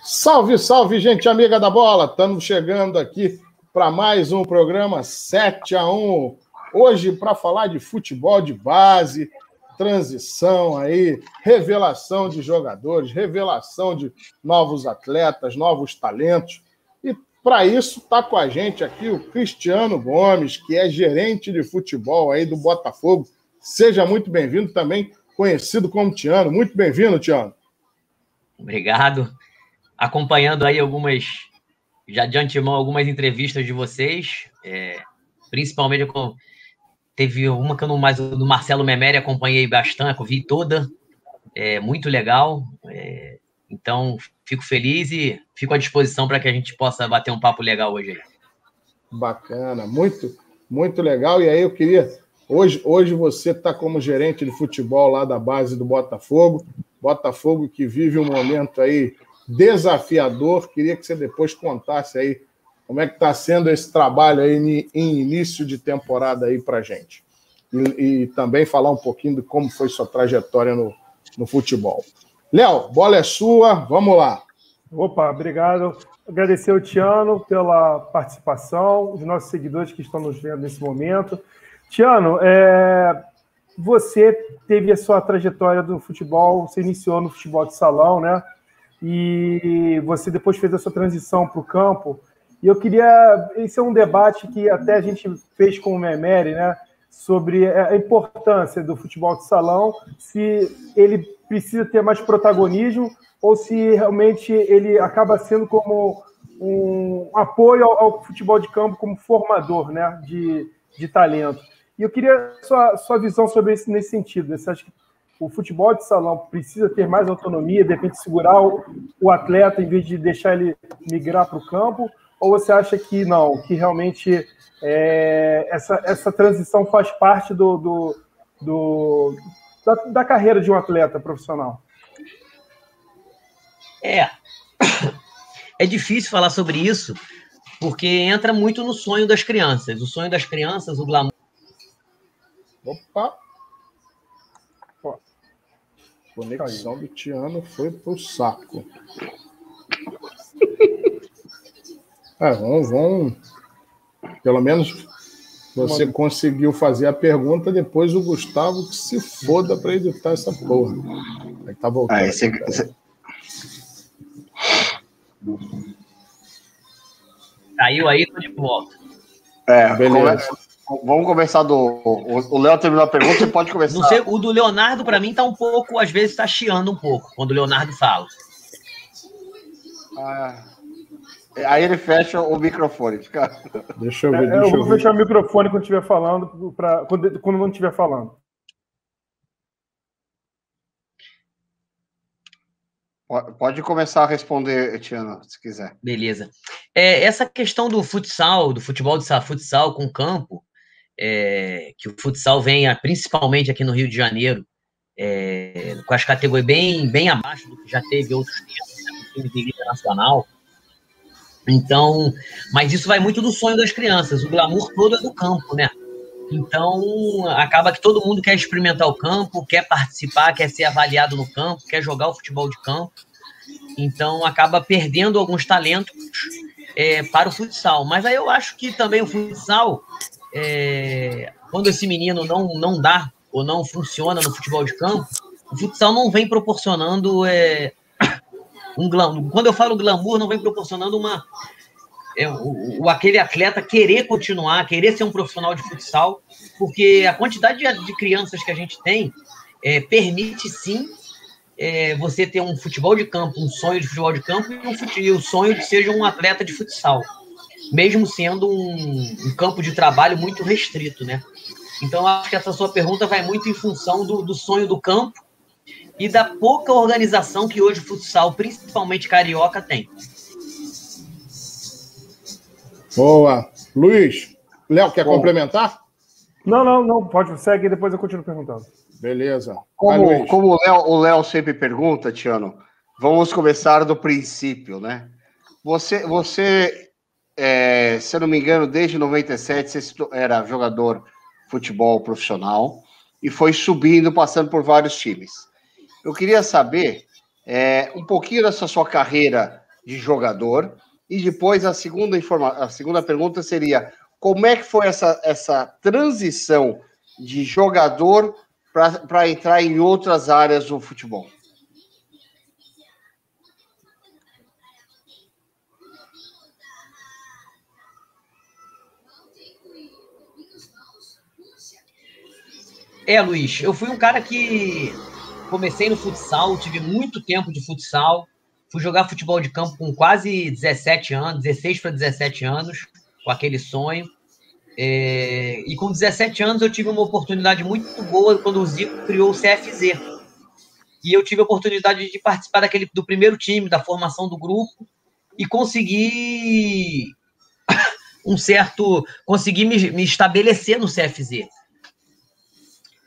Salve, salve, gente amiga da bola! Estamos chegando aqui para mais um programa 7-1. Hoje, para falar de futebol de base, transição aí, revelação de jogadores, revelação de novos atletas, novos talentos. E para isso está com a gente aqui o Cristiano Gomes, que é gerente de futebol aí do Botafogo. Seja muito bem-vindo, também conhecido como Tiano. Muito bem-vindo, Tiano. Obrigado. Acompanhando aí já de antemão, algumas entrevistas de vocês, principalmente teve uma que eu não mais, do Marcelo Memeri, acompanhei bastante, eu vi toda, muito legal, então fico feliz e fico à disposição para que a gente possa bater um papo legal hoje aí. Bacana, muito, muito legal. E aí eu queria, hoje você está como gerente de futebol lá da base do Botafogo que vive um momento aí desafiador. Queria que você depois contasse aí como é que está sendo esse trabalho aí em início de temporada aí para a gente. E também falar um pouquinho de como foi sua trajetória no futebol. Léo, bola é sua, vamos lá. Opa, obrigado. Agradecer ao Tiano pela participação, os nossos seguidores que estão nos vendo nesse momento. Tiano, você teve a sua trajetória do futebol, você iniciou no futebol de salão, né? E você depois fez essa transição para o campo. E eu queria... Esse é um debate que até a gente fez com o Memeri, né? Sobre a importância do futebol de salão, se ele precisa ter mais protagonismo ou se realmente ele acaba sendo como um apoio ao futebol de campo como formador, né? De talento. E eu queria sua visão sobre isso nesse sentido. Você acha que o futebol de salão precisa ter mais autonomia, de repente segurar o atleta em vez de deixar ele migrar para o campo? Ou você acha que não, que realmente essa transição faz parte da carreira de um atleta profissional? É difícil falar sobre isso, porque entra muito no sonho das crianças. O sonho das crianças, o glamour. Opa! A conexão do Tiano foi pro saco. Vamos. Pelo menos você conseguiu fazer a pergunta, depois o Gustavo que se foda para editar essa porra. Aí tá voltando. Caiu aí, tô de volta. Beleza. Vamos começar o Léo terminou a pergunta, você pode começar. Não sei, o do Leonardo, para mim, tá um pouco, às vezes, tá chiando um pouco, quando o Leonardo fala. Aí ele fecha o microfone. Deixa eu ver. Eu vou fechar o microfone quando estiver falando, quando não estiver falando. Pode começar a responder, Tiano, se quiser. Beleza. Essa questão do futsal, do futebol de futsal com campo, que o futsal venha, principalmente aqui no Rio de Janeiro, com as categorias bem abaixo do que já teve outros tempos, né, time de liga nacional. Então, mas isso vai muito do sonho das crianças, o glamour todo é do campo, né? Então, acaba que todo mundo quer experimentar o campo, quer participar, quer ser avaliado no campo, quer jogar o futebol de campo. Então, acaba perdendo alguns talentos para o futsal. Mas aí eu acho que também o futsal, quando esse menino não dá ou não funciona no futebol de campo, o futsal não vem proporcionando um glamour. Quando eu falo glamour, não vem proporcionando aquele atleta querer continuar, querer ser um profissional de futsal, porque a quantidade de crianças que a gente tem permite, sim, você ter um futebol de campo, um sonho de futebol de campo e o sonho de ser um atleta de futsal, mesmo sendo um campo de trabalho muito restrito, né? Então, acho que essa sua pergunta vai muito em função do sonho do campo e da pouca organização que hoje o futsal, principalmente carioca, tem. Boa. Luiz, Léo, quer complementar? Não, pode, segue e depois eu continuo perguntando. Beleza. Como o Léo sempre pergunta, Tiano, vamos começar do princípio, né? Você se eu não me engano, desde 97, você era jogador de futebol profissional e foi subindo, passando por vários times. Eu queria saber um pouquinho dessa sua carreira de jogador? E depois a segunda pergunta seria: como é que foi essa transição de jogador para entrar em outras áreas do futebol? Luiz, eu fui um cara que comecei no futsal, tive muito tempo de futsal, fui jogar futebol de campo com quase 17 anos, 16 para 17 anos, com aquele sonho. E com 17 anos eu tive uma oportunidade muito boa quando o Zico criou o CFZ. E eu tive a oportunidade de participar do primeiro time, da formação do grupo, e consegui me estabelecer no CFZ.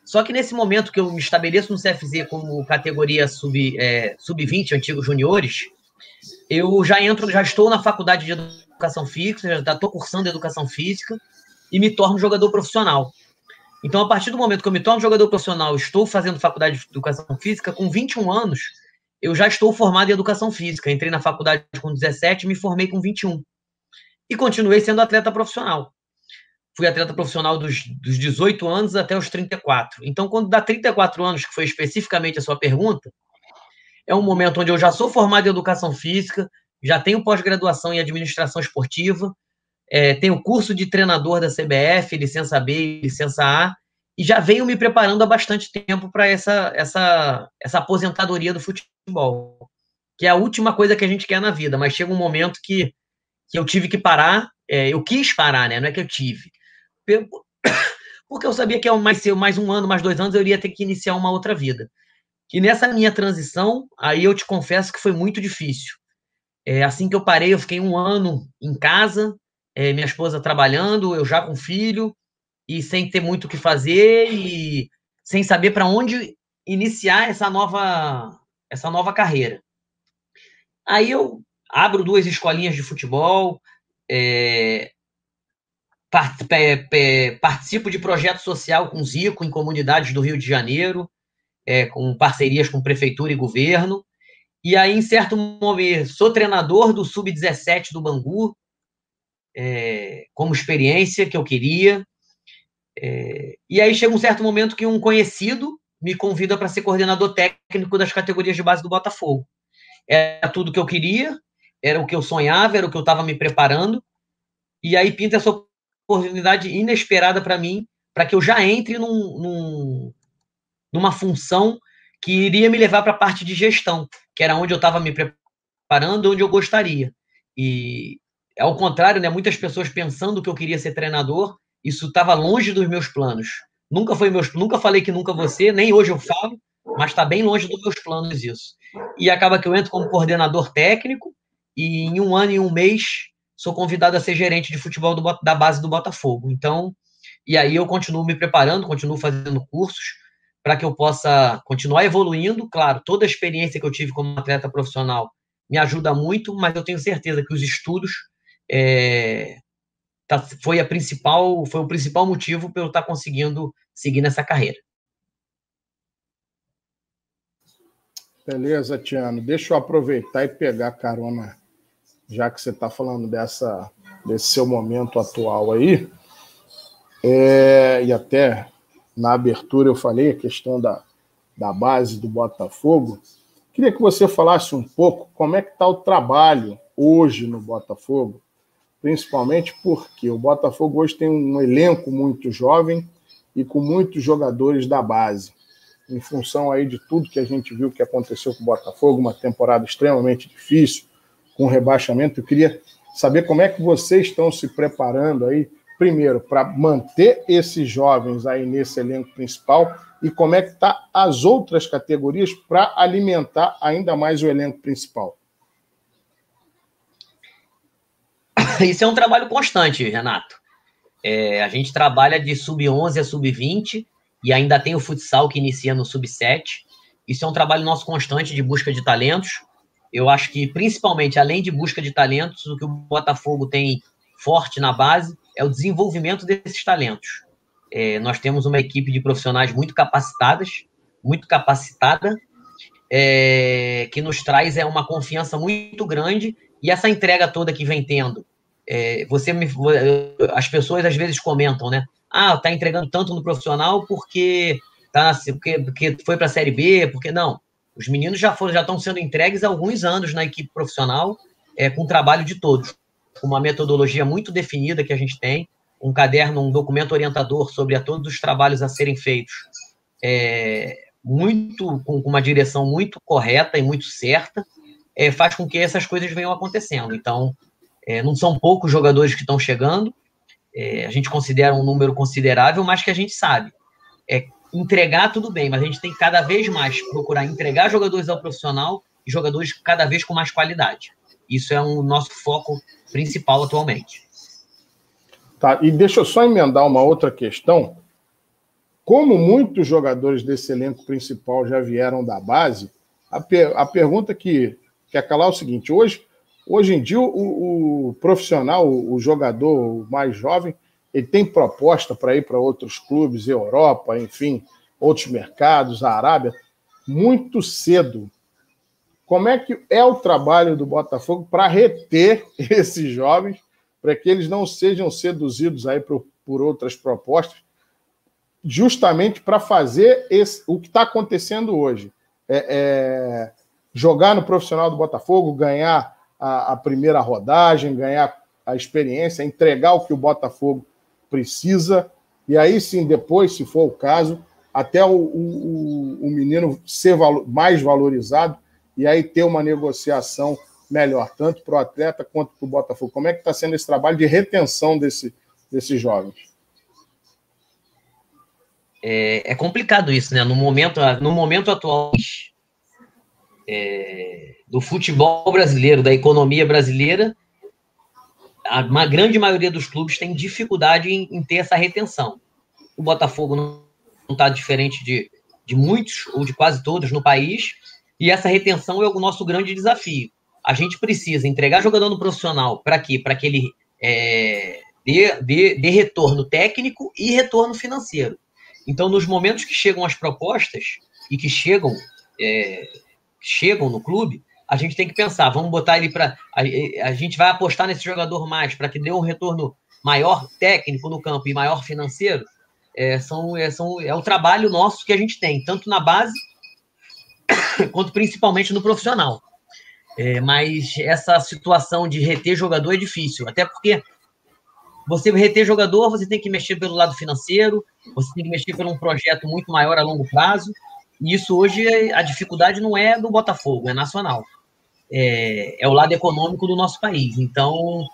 Só que nesse momento que eu me estabeleço no CFZ como categoria sub-20, antigos juniores, eu já estou na faculdade de educação física, já estou cursando educação física e me torno jogador profissional. Então, a partir do momento que eu me torno jogador profissional, estou fazendo faculdade de educação física, com 21 anos, eu já estou formado em educação física. Entrei na faculdade com 17 e me formei com 21. E continuei sendo atleta profissional. Fui atleta profissional dos 18 anos até os 34. Então, quando dá 34 anos, que foi especificamente a sua pergunta, é um momento onde eu já sou formado em educação física, já tenho pós-graduação em administração esportiva, tenho curso de treinador da CBF, licença B, licença A, e já venho me preparando há bastante tempo para essa aposentadoria do futebol, que é a última coisa que a gente quer na vida, mas chega um momento que eu tive que parar, eu quis parar, né? Não é que eu tive. Porque eu sabia que mais um ano, mais 2 anos, eu iria ter que iniciar uma outra vida. E nessa minha transição, aí eu te confesso que foi muito difícil. Assim que eu parei, eu fiquei 1 ano em casa, minha esposa trabalhando, eu já com filho, e sem ter muito o que fazer, e sem saber para onde iniciar essa nova carreira. Aí eu abro 2 escolinhas de futebol, participo de projeto social com o Zico em comunidades do Rio de Janeiro, com parcerias com prefeitura e governo. E aí, em certo momento, sou treinador do Sub-17 do Bangu, como experiência que eu queria. E aí chega um certo momento que um conhecido me convida para ser coordenador técnico das categorias de base do Botafogo. Era tudo que eu queria, era o que eu sonhava, era o que eu estava me preparando. E aí pinta essa oportunidade inesperada para mim, para que eu já entre numa função que iria me levar para a parte de gestão, que era onde eu estava me preparando, onde eu gostaria. E, ao contrário, né, muitas pessoas pensando que eu queria ser treinador, isso estava longe dos meus planos. Nunca falei que nunca vou ser, nem hoje eu falo, mas está bem longe dos meus planos isso. E acaba que eu entro como coordenador técnico e em 1 ano e 1 mês sou convidado a ser gerente de futebol da base do Botafogo. Então, e aí eu continuo me preparando, continuo fazendo cursos para que eu possa continuar evoluindo. Claro, toda a experiência que eu tive como atleta profissional me ajuda muito, mas eu tenho certeza que os estudos foi o principal motivo para eu estar conseguindo seguir nessa carreira. Beleza, Tiano. Deixa eu aproveitar e pegar carona, já que você está falando desse seu momento atual aí. E até na abertura eu falei a questão da base do Botafogo. Queria que você falasse um pouco como é que está o trabalho hoje no Botafogo, principalmente porque o Botafogo hoje tem um elenco muito jovem e com muitos jogadores da base. Em função aí de tudo que a gente viu que aconteceu com o Botafogo, uma temporada extremamente difícil, com rebaixamento, eu queria saber como é que vocês estão se preparando aí, primeiro, para manter esses jovens aí nesse elenco principal e como é que está as outras categorias para alimentar ainda mais o elenco principal. Isso é um trabalho constante, Renato. A gente trabalha de sub-11 a sub-20 e ainda tem o futsal que inicia no sub-7. Isso é um trabalho nosso constante de busca de talentos. Eu acho que, principalmente, além de busca de talentos, o que o Botafogo tem forte na base é o desenvolvimento desses talentos. Nós temos uma equipe de profissionais muito capacitada, que nos traz uma confiança muito grande, e essa entrega toda que vem tendo. As pessoas às vezes comentam, né? Ah, tá entregando tanto no profissional porque foi para a Série B, porque não. Os meninos já estão sendo entregues há alguns anos na equipe profissional, com o trabalho de todos, com uma metodologia muito definida que a gente tem, um caderno, um documento orientador sobre todos os trabalhos a serem feitos, com uma direção muito correta e muito certa, faz com que essas coisas venham acontecendo. Então, não são poucos jogadores que estão chegando, a gente considera um número considerável, mas que a gente sabe. Entregar tudo bem, mas a gente tem que cada vez mais procurar entregar jogadores ao profissional e jogadores cada vez com mais qualidade. Isso é o nosso foco principal atualmente. Tá, e deixa eu só emendar uma outra questão. Como muitos jogadores desse elenco principal já vieram da base, a pergunta que quer calar é o seguinte: hoje em dia o profissional, o jogador mais jovem, ele tem proposta para ir para outros clubes, Europa, enfim, outros mercados, a Arábia, muito cedo. Como é que é o trabalho do Botafogo para reter esses jovens, para que eles não sejam seduzidos aí por outras propostas, justamente para fazer o que está acontecendo hoje? Jogar no profissional do Botafogo, ganhar a primeira rodagem, ganhar a experiência, entregar o que o Botafogo precisa, e aí sim, depois, se for o caso, até o menino ser mais valorizado, e aí ter uma negociação melhor, tanto para o atleta quanto para o Botafogo. Como é que está sendo esse trabalho de retenção desses jovens? É complicado isso, né? No momento atual do futebol brasileiro, da economia brasileira, uma grande maioria dos clubes tem dificuldade em ter essa retenção. O Botafogo não está diferente de muitos, ou de quase todos no país, e essa retenção é o nosso grande desafio. A gente precisa entregar jogador no profissional. Para quê? Para que ele dê retorno técnico e retorno financeiro. Então, nos momentos que chegam as propostas e que chegam no clube, a gente tem que pensar, vamos botar ele para... A gente vai apostar nesse jogador mais para que dê um retorno maior técnico no campo e maior financeiro. É o trabalho nosso que a gente tem, tanto na base quanto principalmente no profissional. Mas essa situação de reter jogador é difícil, até porque você reter jogador, você tem que mexer pelo lado financeiro, você tem que mexer por um projeto muito maior a longo prazo, e isso hoje, a dificuldade não é do Botafogo, é nacional. É o lado econômico do nosso país. Então,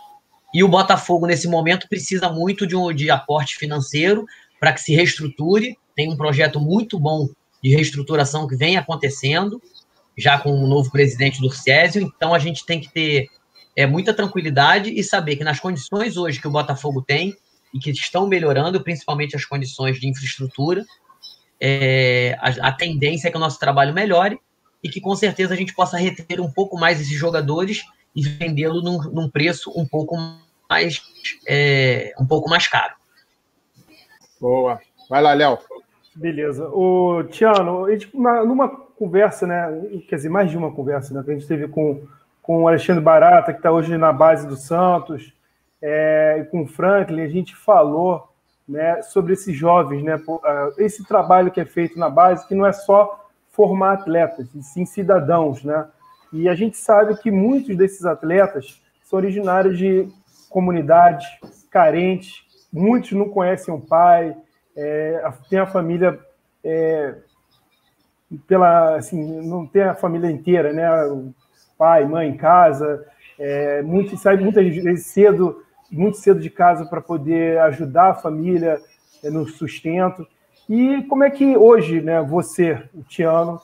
e o Botafogo, nesse momento, precisa muito de aporte financeiro para que se reestruture. Tem um projeto muito bom de reestruturação que vem acontecendo, já com o novo presidente do Césio. Então, a gente tem que ter muita tranquilidade e saber que nas condições hoje que o Botafogo tem e que estão melhorando, principalmente as condições de infraestrutura, a tendência é que o nosso trabalho melhore e que, com certeza, a gente possa reter um pouco mais esses jogadores e vendê-lo num preço um pouco mais caro. Boa. Vai lá, Léo. Beleza. Tiano, numa conversa, né? Quer dizer, mais de uma conversa, né? Que a gente teve com o Alexandre Barata, que está hoje na base do Santos, e com o Franklin, a gente falou, né, sobre esses jovens, né? Esse trabalho que é feito na base, que não é só formar atletas, e sim cidadãos, né? E a gente sabe que muitos desses atletas são originários de comunidades carentes, muitos não conhecem o pai, tem a família não tem a família inteira, né? Pai, mãe em casa, sai muitas vezes muito cedo de casa para poder ajudar a família no sustento. E como é que hoje, né, você, o Tiano,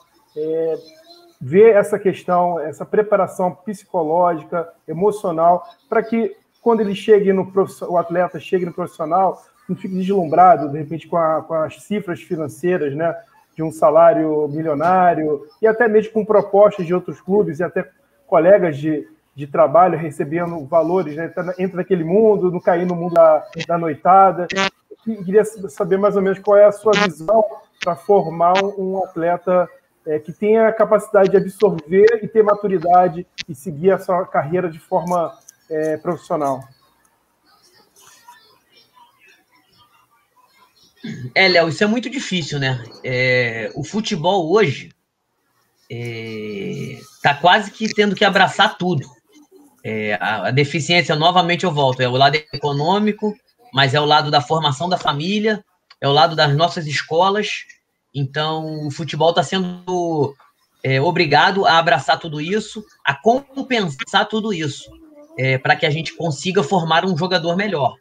vê essa questão, essa preparação psicológica, emocional, para que quando ele o atleta chegue no profissional, não fique deslumbrado, de repente, com as cifras financeiras, né, de um salário milionário, e até mesmo com propostas de outros clubes e até colegas de trabalho recebendo valores, né, entra naquele mundo, não cair no mundo da noitada. Queria saber mais ou menos qual é a sua visão para formar um atleta que tenha a capacidade de absorver e ter maturidade e seguir a sua carreira de forma profissional? Léo, isso é muito difícil, né? O futebol hoje tá quase que tendo que abraçar tudo. A deficiência, novamente eu volto, é o lado econômico, mas é o lado da formação da família, é o lado das nossas escolas. Então, o futebol está sendo obrigado a abraçar tudo isso, a compensar tudo isso, para que a gente consiga formar um jogador melhor.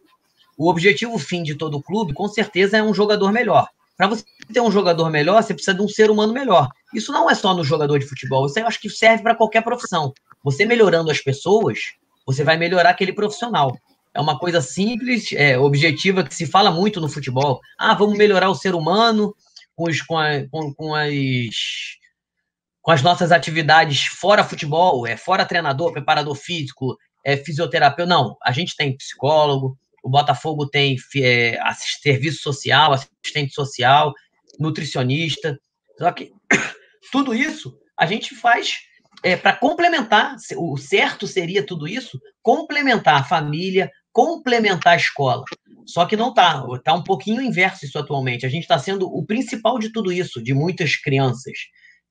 O objetivo fim de todo clube, com certeza, é um jogador melhor. Para você ter um jogador melhor, você precisa de um ser humano melhor. Isso não é só no jogador de futebol, isso eu acho que serve para qualquer profissão. Você melhorando as pessoas, você vai melhorar aquele profissional. É uma coisa simples, objetiva, que se fala muito no futebol. Vamos melhorar o ser humano com as nossas atividades fora futebol, fora treinador, preparador físico, fisioterapeuta. Não, a gente tem psicólogo, o Botafogo tem serviço social, assistente social, nutricionista. Só que tudo isso a gente faz para complementar. O certo seria tudo isso, complementar a família, complementar a escola. Só que não está. Está um pouquinho inverso isso atualmente. A gente está sendo o principal de tudo isso, de muitas crianças.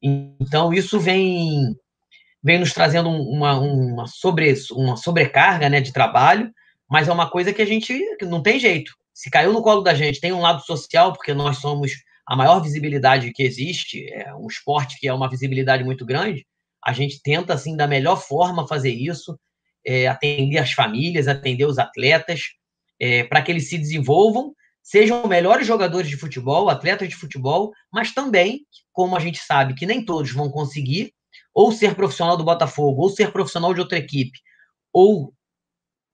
Então, isso vem nos trazendo uma sobrecarga, né, de trabalho, mas é uma coisa que a gente não tem jeito. Se caiu no colo da gente, tem um lado social, porque nós somos a maior visibilidade que existe, um esporte que é uma visibilidade muito grande. A gente tenta, assim, da melhor forma fazer isso, atender as famílias, atender os atletas, para que eles se desenvolvam, sejam melhores jogadores de futebol, atletas de futebol, mas também, como a gente sabe que nem todos vão conseguir, ou ser profissional do Botafogo, ou ser profissional de outra equipe, ou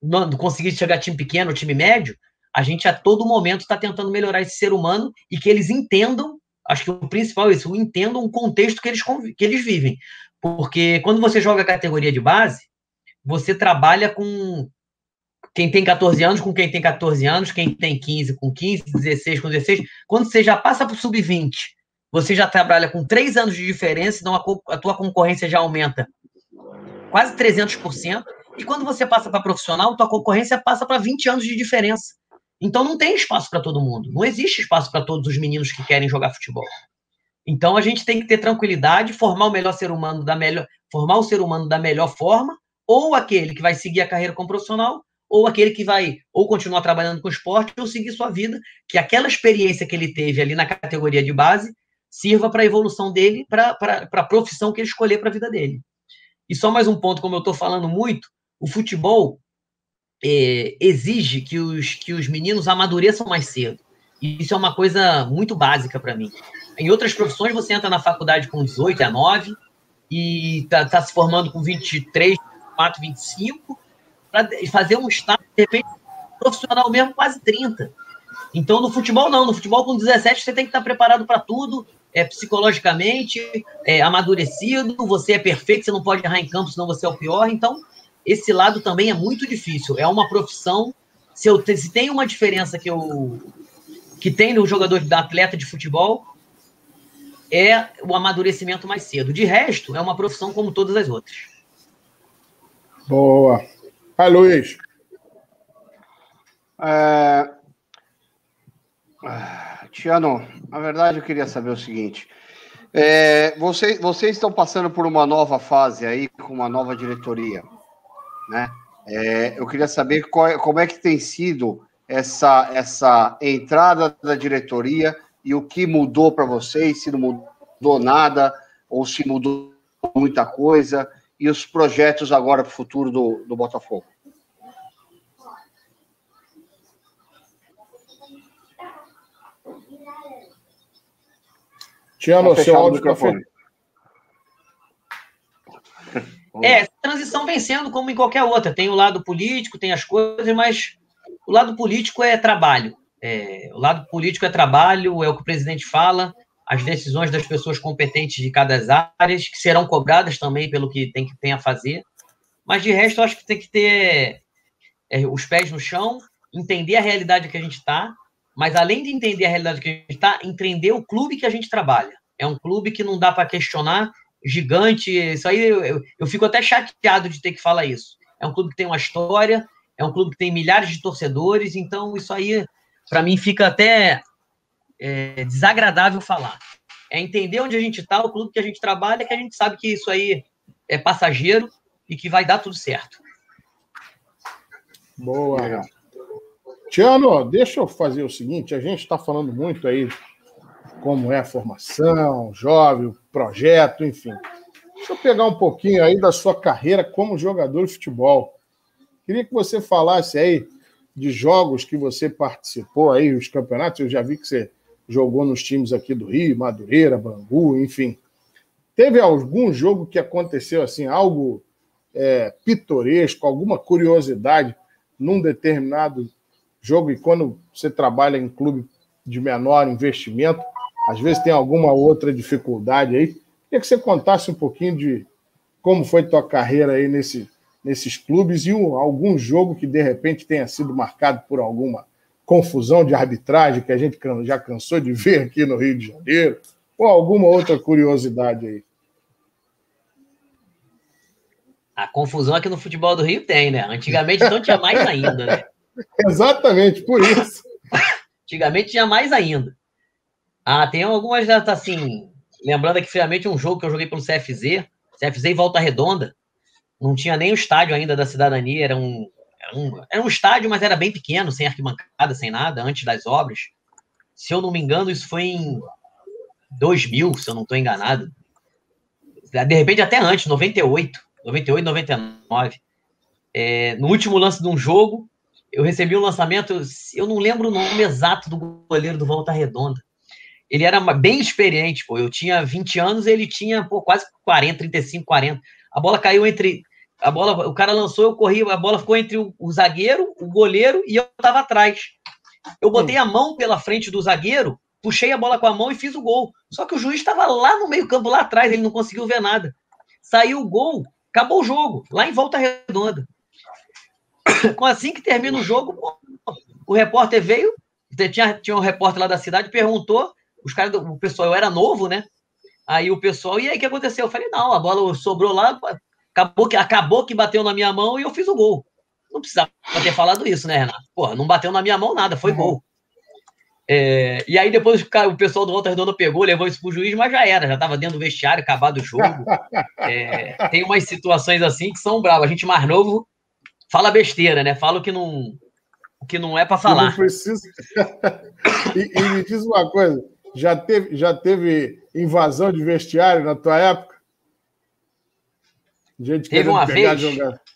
não conseguir chegar a time pequeno, ou time médio, a gente a todo momento está tentando melhorar esse ser humano e que eles entendam, acho que o principal é isso, entendam o contexto que eles vivem. Porque quando você joga a categoria de base, você trabalha com quem tem 14 anos com quem tem 14 anos, quem tem 15 com 15, 16 com 16. Quando você já passa para o sub-20, você já trabalha com 3 anos de diferença, então a tua concorrência já aumenta quase 300%. E quando você passa para profissional, tua concorrência passa para 20 anos de diferença. Então não tem espaço para todo mundo. Não existe espaço para todos os meninos que querem jogar futebol. Então a gente tem que ter tranquilidade, formar o ser humano da melhor forma, ou aquele que vai seguir a carreira como profissional, ou aquele que vai ou continuar trabalhando com esporte ou seguir sua vida, que aquela experiência que ele teve ali na categoria de base sirva para a evolução dele, para a profissão que ele escolher para a vida dele. E só mais um ponto, como eu estou falando muito, o futebol exige que os meninos amadureçam mais cedo. E isso é uma coisa muito básica para mim. Em outras profissões, você entra na faculdade com 18, 19, e tá se formando com 23, 24, 25, para fazer um estágio, de repente, profissional mesmo, quase 30. Então, no futebol, não. No futebol, com 17, você tem que estar preparado para tudo, psicologicamente, amadurecido, você é perfeito, você não pode errar em campo, senão você é o pior. Então, esse lado também é muito difícil. É uma profissão... Se tem uma diferença que tem no jogador, da atleta de futebol, é o amadurecimento mais cedo. De resto, é uma profissão como todas as outras. Boa. Vai, Luiz. Tiano, na verdade eu queria saber o seguinte. Vocês estão passando por uma nova fase aí, com uma nova diretoria, né? Eu queria saber como é que tem sido essa entrada da diretoria e o que mudou para vocês, se não mudou nada, ou se mudou muita coisa, e os projetos agora para o futuro do Botafogo. Tiano, seu áudio está fechado. Essa transição vem sendo como em qualquer outra. Tem o lado político, tem as coisas, mas o lado político é trabalho. O lado político é trabalho, é o que o presidente fala, as decisões das pessoas competentes de cada áreas, que serão cobradas também pelo que tem a fazer. Mas, de resto, eu acho que tem que ter os pés no chão, entender a realidade que a gente está, mas, além de entender a realidade que a gente está, entender o clube que a gente trabalha. É um clube que não dá para questionar, gigante. Isso aí eu fico até chateado de ter que falar isso. É um clube que tem uma história, é um clube que tem milhares de torcedores, então isso aí, para mim, fica até desagradável falar. É entender onde a gente está, o clube que a gente trabalha, que a gente sabe que isso aí é passageiro e que vai dar tudo certo. Boa. Legal. Tiano, deixa eu fazer o seguinte, a gente está falando muito aí como é a formação, jovem, projeto, enfim. Deixa eu pegar um pouquinho aí da sua carreira como jogador de futebol. Queria que você falasse aí de jogos que você participou aí, os campeonatos. Eu já vi que você jogou nos times aqui do Rio, Madureira, Bangu, enfim. Teve algum jogo que aconteceu assim, algo pitoresco, alguma curiosidade num determinado jogo? E quando você trabalha em clube de menor investimento, às vezes tem alguma outra dificuldade aí. Queria que você contasse um pouquinho de como foi tua carreira aí nesses clubes e algum jogo que, de repente, tenha sido marcado por alguma confusão de arbitragem que a gente já cansou de ver aqui no Rio de Janeiro, ou alguma outra curiosidade aí. A confusão aqui no futebol do Rio tem, né? Antigamente, então, tinha mais ainda, né? Exatamente, por isso. Antigamente tinha mais ainda. Tem algumas, assim, lembrando aqui friamente um jogo que eu joguei pelo CFZ e Volta Redonda. Não tinha nem o estádio ainda da Cidadania, era um estádio, mas era bem pequeno, sem arquibancada, sem nada, antes das obras. Se eu não me engano, isso foi em 2000, se eu não estou enganado. De repente, até antes, 98, 99. No último lance de um jogo, eu recebi um lançamento, eu não lembro o nome exato do goleiro do Volta Redonda. Ele era bem experiente, pô. Eu tinha 20 anos, ele tinha quase 40, 35, 40. A bola caiu o cara lançou, eu corri, a bola ficou entre o zagueiro, o goleiro e eu estava atrás. Eu botei a mão pela frente do zagueiro, puxei a bola com a mão e fiz o gol. Só que o juiz estava lá no meio-campo, lá atrás, ele não conseguiu ver nada. Saiu o gol, acabou o jogo, lá em Volta Redonda. Assim que termina o jogo, o repórter veio, tinha um repórter lá da cidade, perguntou, o pessoal, eu era novo, né? Aí o pessoal, e aí o que aconteceu? Eu falei, não, a bola sobrou lá, acabou que bateu na minha mão e eu fiz o gol. Não precisava ter falado isso, né, Renato? Porra, não bateu na minha mão nada, foi gol. E aí depois o pessoal do Volta Redonda pegou, levou isso pro juiz, mas já estava dentro do vestiário, acabado o jogo. Tem umas situações assim que são bravas. A gente mais novo fala besteira, né? Fala o que não é para falar. Não precisa. E me diz uma coisa, já teve invasão de vestiário na tua época? Gente teve uma vez,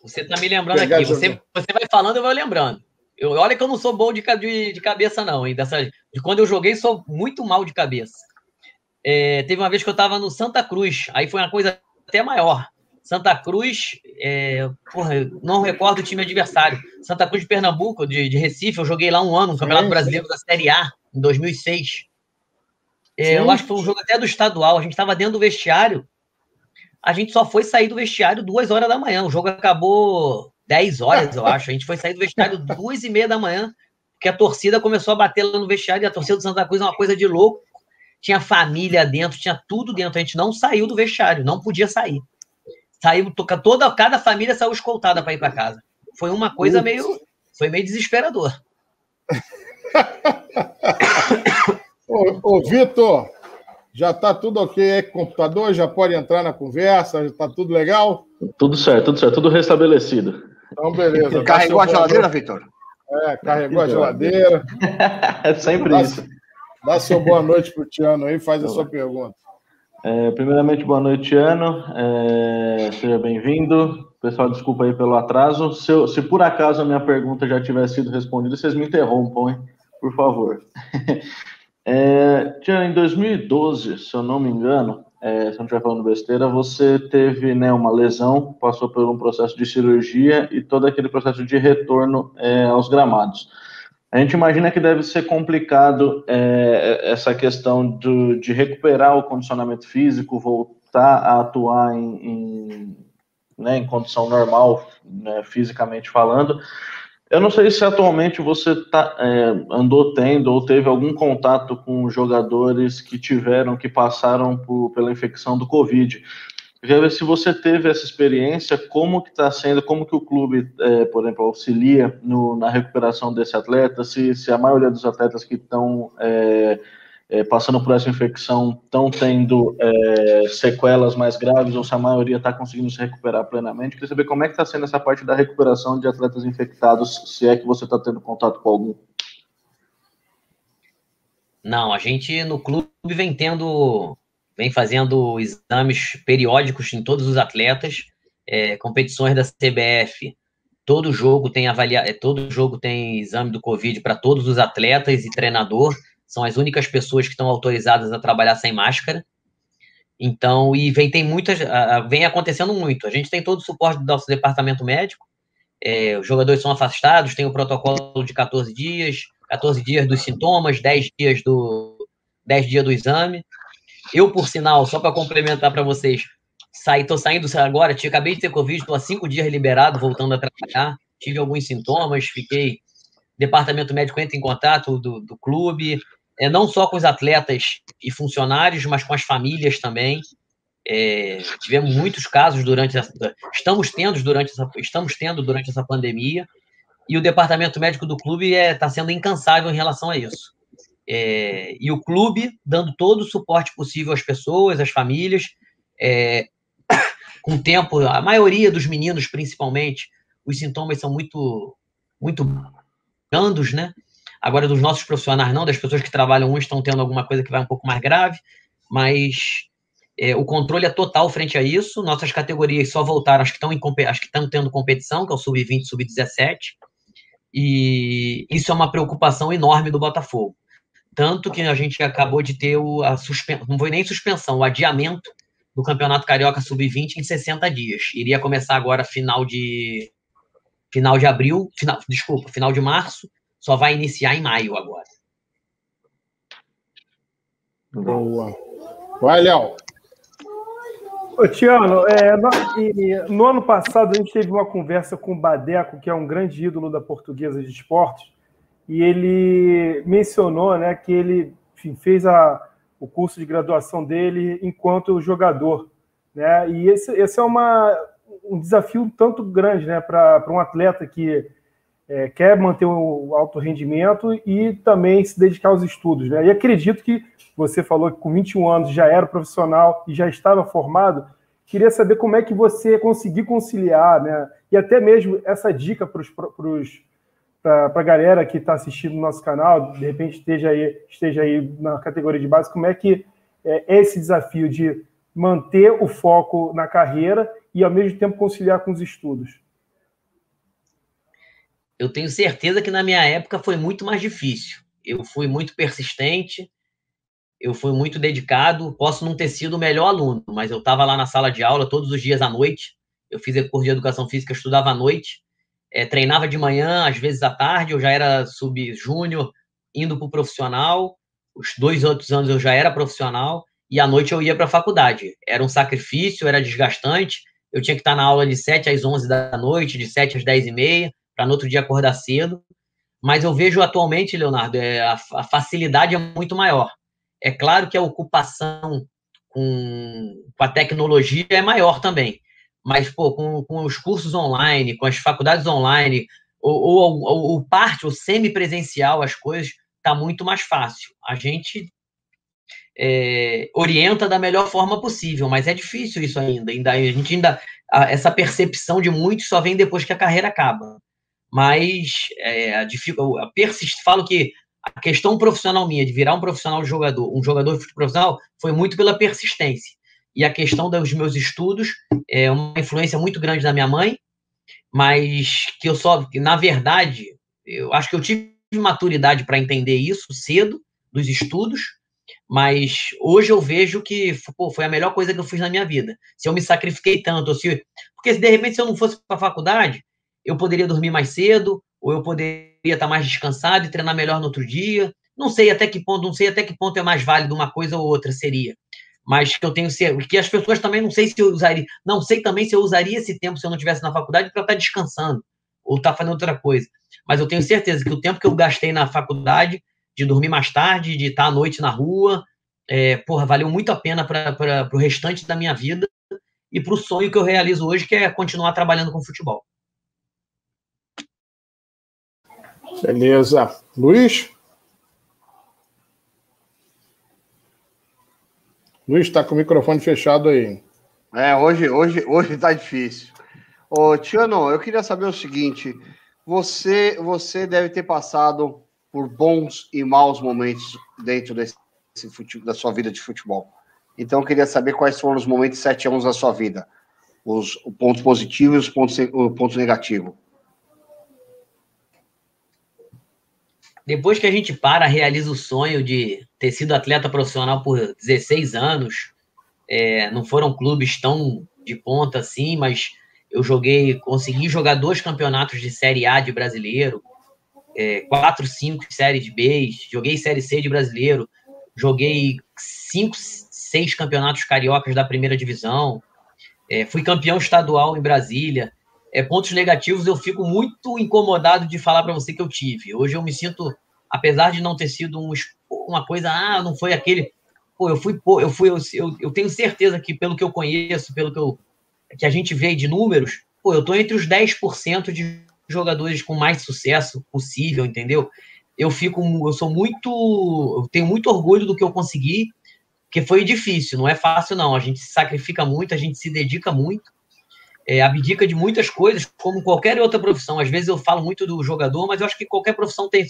você tá me lembrando aqui, você vai falando, eu vou lembrando. Olha que eu não sou bom de cabeça não, hein? De quando eu joguei, sou muito mal de cabeça. Teve uma vez que eu tava no Santa Cruz, aí foi uma coisa até maior. Santa Cruz, não recordo o time adversário. Santa Cruz de Pernambuco, de Recife, eu joguei lá um ano, no Campeonato Brasileiro da Série A, em 2006. Eu acho que foi um jogo até do estadual, a gente estava dentro do vestiário, a gente só foi sair do vestiário 2 horas da manhã, o jogo acabou 10 horas, eu acho, a gente foi sair do vestiário 2h30 da manhã, porque a torcida começou a bater lá no vestiário, e a torcida do Santa Cruz é uma coisa de louco, tinha família dentro, tinha tudo dentro, a gente não saiu do vestiário, não podia sair. Cada família saiu escoltada para ir para casa. Foi uma coisa foi meio desesperador. Ô Vitor, já está tudo ok aí com o computador? Já pode entrar na conversa? Já está tudo legal? Tudo certo, tudo restabelecido. Então, beleza. Carregou a geladeira, Vitor? Carregou a geladeira. É sempre isso. Dá sua boa noite para o Tiano aí, faz a sua pergunta. Primeiramente, boa noite, Tiano. Seja bem-vindo. Pessoal, desculpa aí pelo atraso. Se por acaso a minha pergunta já tivesse sido respondida, vocês me interrompam, hein? Por favor. Tiano, em 2012, se eu não me engano, se eu não estiver falando besteira, você teve, né, uma lesão, passou por um processo de cirurgia e todo aquele processo de retorno aos gramados. A gente imagina que deve ser complicado essa questão de recuperar o condicionamento físico, voltar a atuar em condição normal, né, fisicamente falando. Eu não sei se atualmente você andou tendo ou teve algum contato com jogadores que passaram pela infecção do Covid. Eu queria ver se você teve essa experiência, como que está sendo, como que o clube, por exemplo, auxilia na recuperação desse atleta, se a maioria dos atletas que estão passando por essa infecção estão tendo sequelas mais graves ou se a maioria está conseguindo se recuperar plenamente. Queria saber como é que está sendo essa parte da recuperação de atletas infectados, se é que você está tendo contato com algum. Não, a gente no clube vem fazendo exames periódicos em todos os atletas, competições da CBF. Todo jogo tem exame do Covid para todos os atletas e treinador. São as únicas pessoas que estão autorizadas a trabalhar sem máscara. Então, vem acontecendo muito. A gente tem todo o suporte do nosso departamento médico. Os jogadores são afastados, tem o protocolo de 14 dias dos sintomas, 10 dias do exame. Eu, por sinal, só para complementar para vocês, estou saindo agora, acabei de ter Covid, estou há 5 dias liberado, voltando a trabalhar, tive alguns sintomas, departamento médico entra em contato do clube, não só com os atletas e funcionários, mas com as famílias também. Tivemos muitos casos estamos tendo durante essa pandemia, e o departamento médico do clube está sendo incansável em relação a isso. E o clube dando todo o suporte possível às pessoas, às famílias, com o tempo, a maioria dos meninos, principalmente, os sintomas são muito, muito brandos, né? Agora, dos nossos profissionais não, das pessoas que trabalham, uns estão tendo alguma coisa que vai um pouco mais grave, mas o controle é total frente a isso. Nossas categorias só voltaram, as que estão tendo competição, que é o Sub-20 e Sub-17, e isso é uma preocupação enorme do Botafogo. Tanto que a gente acabou de ter não foi nem suspensão, o adiamento do Campeonato Carioca Sub-20 em 60 dias. Iria começar agora final de março, só vai iniciar em maio agora. Boa. Vai, Léo. Ô, Tiano, no ano passado a gente teve uma conversa com o Badeco, que é um grande ídolo da Portuguesa de Esportes, e ele mencionou, né, que ele fez o curso de graduação dele enquanto jogador, né? E esse é um desafio um tanto grande, né, para um atleta que quer manter o alto rendimento e também se dedicar aos estudos, né? E acredito que você falou que com 21 anos já era profissional e já estava formado. Queria saber como é que você conseguiu conciliar, né? E até mesmo essa dica para a galera que está assistindo no nosso canal, de repente esteja aí na categoria de base, como é que é esse desafio de manter o foco na carreira e, ao mesmo tempo, conciliar com os estudos? Eu tenho certeza que na minha época foi muito mais difícil. Eu fui muito persistente, eu fui muito dedicado, posso não ter sido o melhor aluno, mas eu estava lá na sala de aula todos os dias à noite, eu fiz curso de educação física, estudava à noite, treinava de manhã, às vezes à tarde, eu já era sub-júnior, indo para o profissional, os 2 outros anos eu já era profissional, e à noite eu ia para a faculdade. Era um sacrifício, era desgastante, eu tinha que estar na aula de 7 às 11 da noite, de 7 às 10h30, para no outro dia acordar cedo, mas eu vejo atualmente, Leonardo, a facilidade é muito maior. É claro que a ocupação com a tecnologia é maior também, mas com os cursos online, com as faculdades online, ou parte, ou semi-presencial, as coisas, está muito mais fácil. A gente orienta da melhor forma possível, mas é difícil isso ainda. Essa percepção de muitos só vem depois que a carreira acaba. Mas falo que a questão profissional minha, de virar um profissional de jogador, um jogador de futebol profissional, foi muito pela persistência. E a questão dos meus estudos é uma influência muito grande da minha mãe, mas que na verdade, eu acho que eu tive maturidade para entender isso cedo, dos estudos, mas hoje eu vejo que foi a melhor coisa que eu fiz na minha vida. Se eu me sacrifiquei tanto, porque de repente se eu não fosse para a faculdade, eu poderia dormir mais cedo, ou eu poderia estar mais descansado e treinar melhor no outro dia. Não sei até que ponto é mais válido uma coisa ou outra seria. Mas que eu tenho que as pessoas também não sei também se eu usaria esse tempo se eu não estivesse na faculdade para estar descansando, ou tá fazendo outra coisa. Mas eu tenho certeza que o tempo que eu gastei na faculdade, de dormir mais tarde, de estar à noite na rua, valeu muito a pena para o restante da minha vida e para o sonho que eu realizo hoje, que é continuar trabalhando com futebol. Beleza. Luiz? Luiz, está com o microfone fechado aí. Hoje tá difícil. Ô, Tiano, eu queria saber o seguinte, você deve ter passado por bons e maus momentos dentro da sua vida de futebol. Então, eu queria saber quais foram os momentos 7-1 da sua vida. Os pontos positivos e o ponto negativo. Depois que a gente realiza o sonho de ter sido atleta profissional por 16 anos, não foram clubes tão de ponta assim, mas eu consegui jogar 2 campeonatos de Série A de brasileiro, 4, 5 séries B, joguei Série C de brasileiro, joguei 5, 6 campeonatos cariocas da primeira divisão, fui campeão estadual em Brasília. Pontos negativos, eu fico muito incomodado de falar para você que eu tive. Hoje eu me sinto, apesar de não ter sido uma coisa, não foi aquele... eu tenho certeza que, pelo que eu conheço, que a gente vê de números, eu tô entre os 10% de jogadores com mais sucesso possível, entendeu? Eu tenho muito orgulho do que eu consegui, porque foi difícil, não é fácil não, a gente se sacrifica muito, a gente se dedica muito, abdica de muitas coisas, como qualquer outra profissão. Às vezes eu falo muito do jogador, mas eu acho que qualquer profissão tem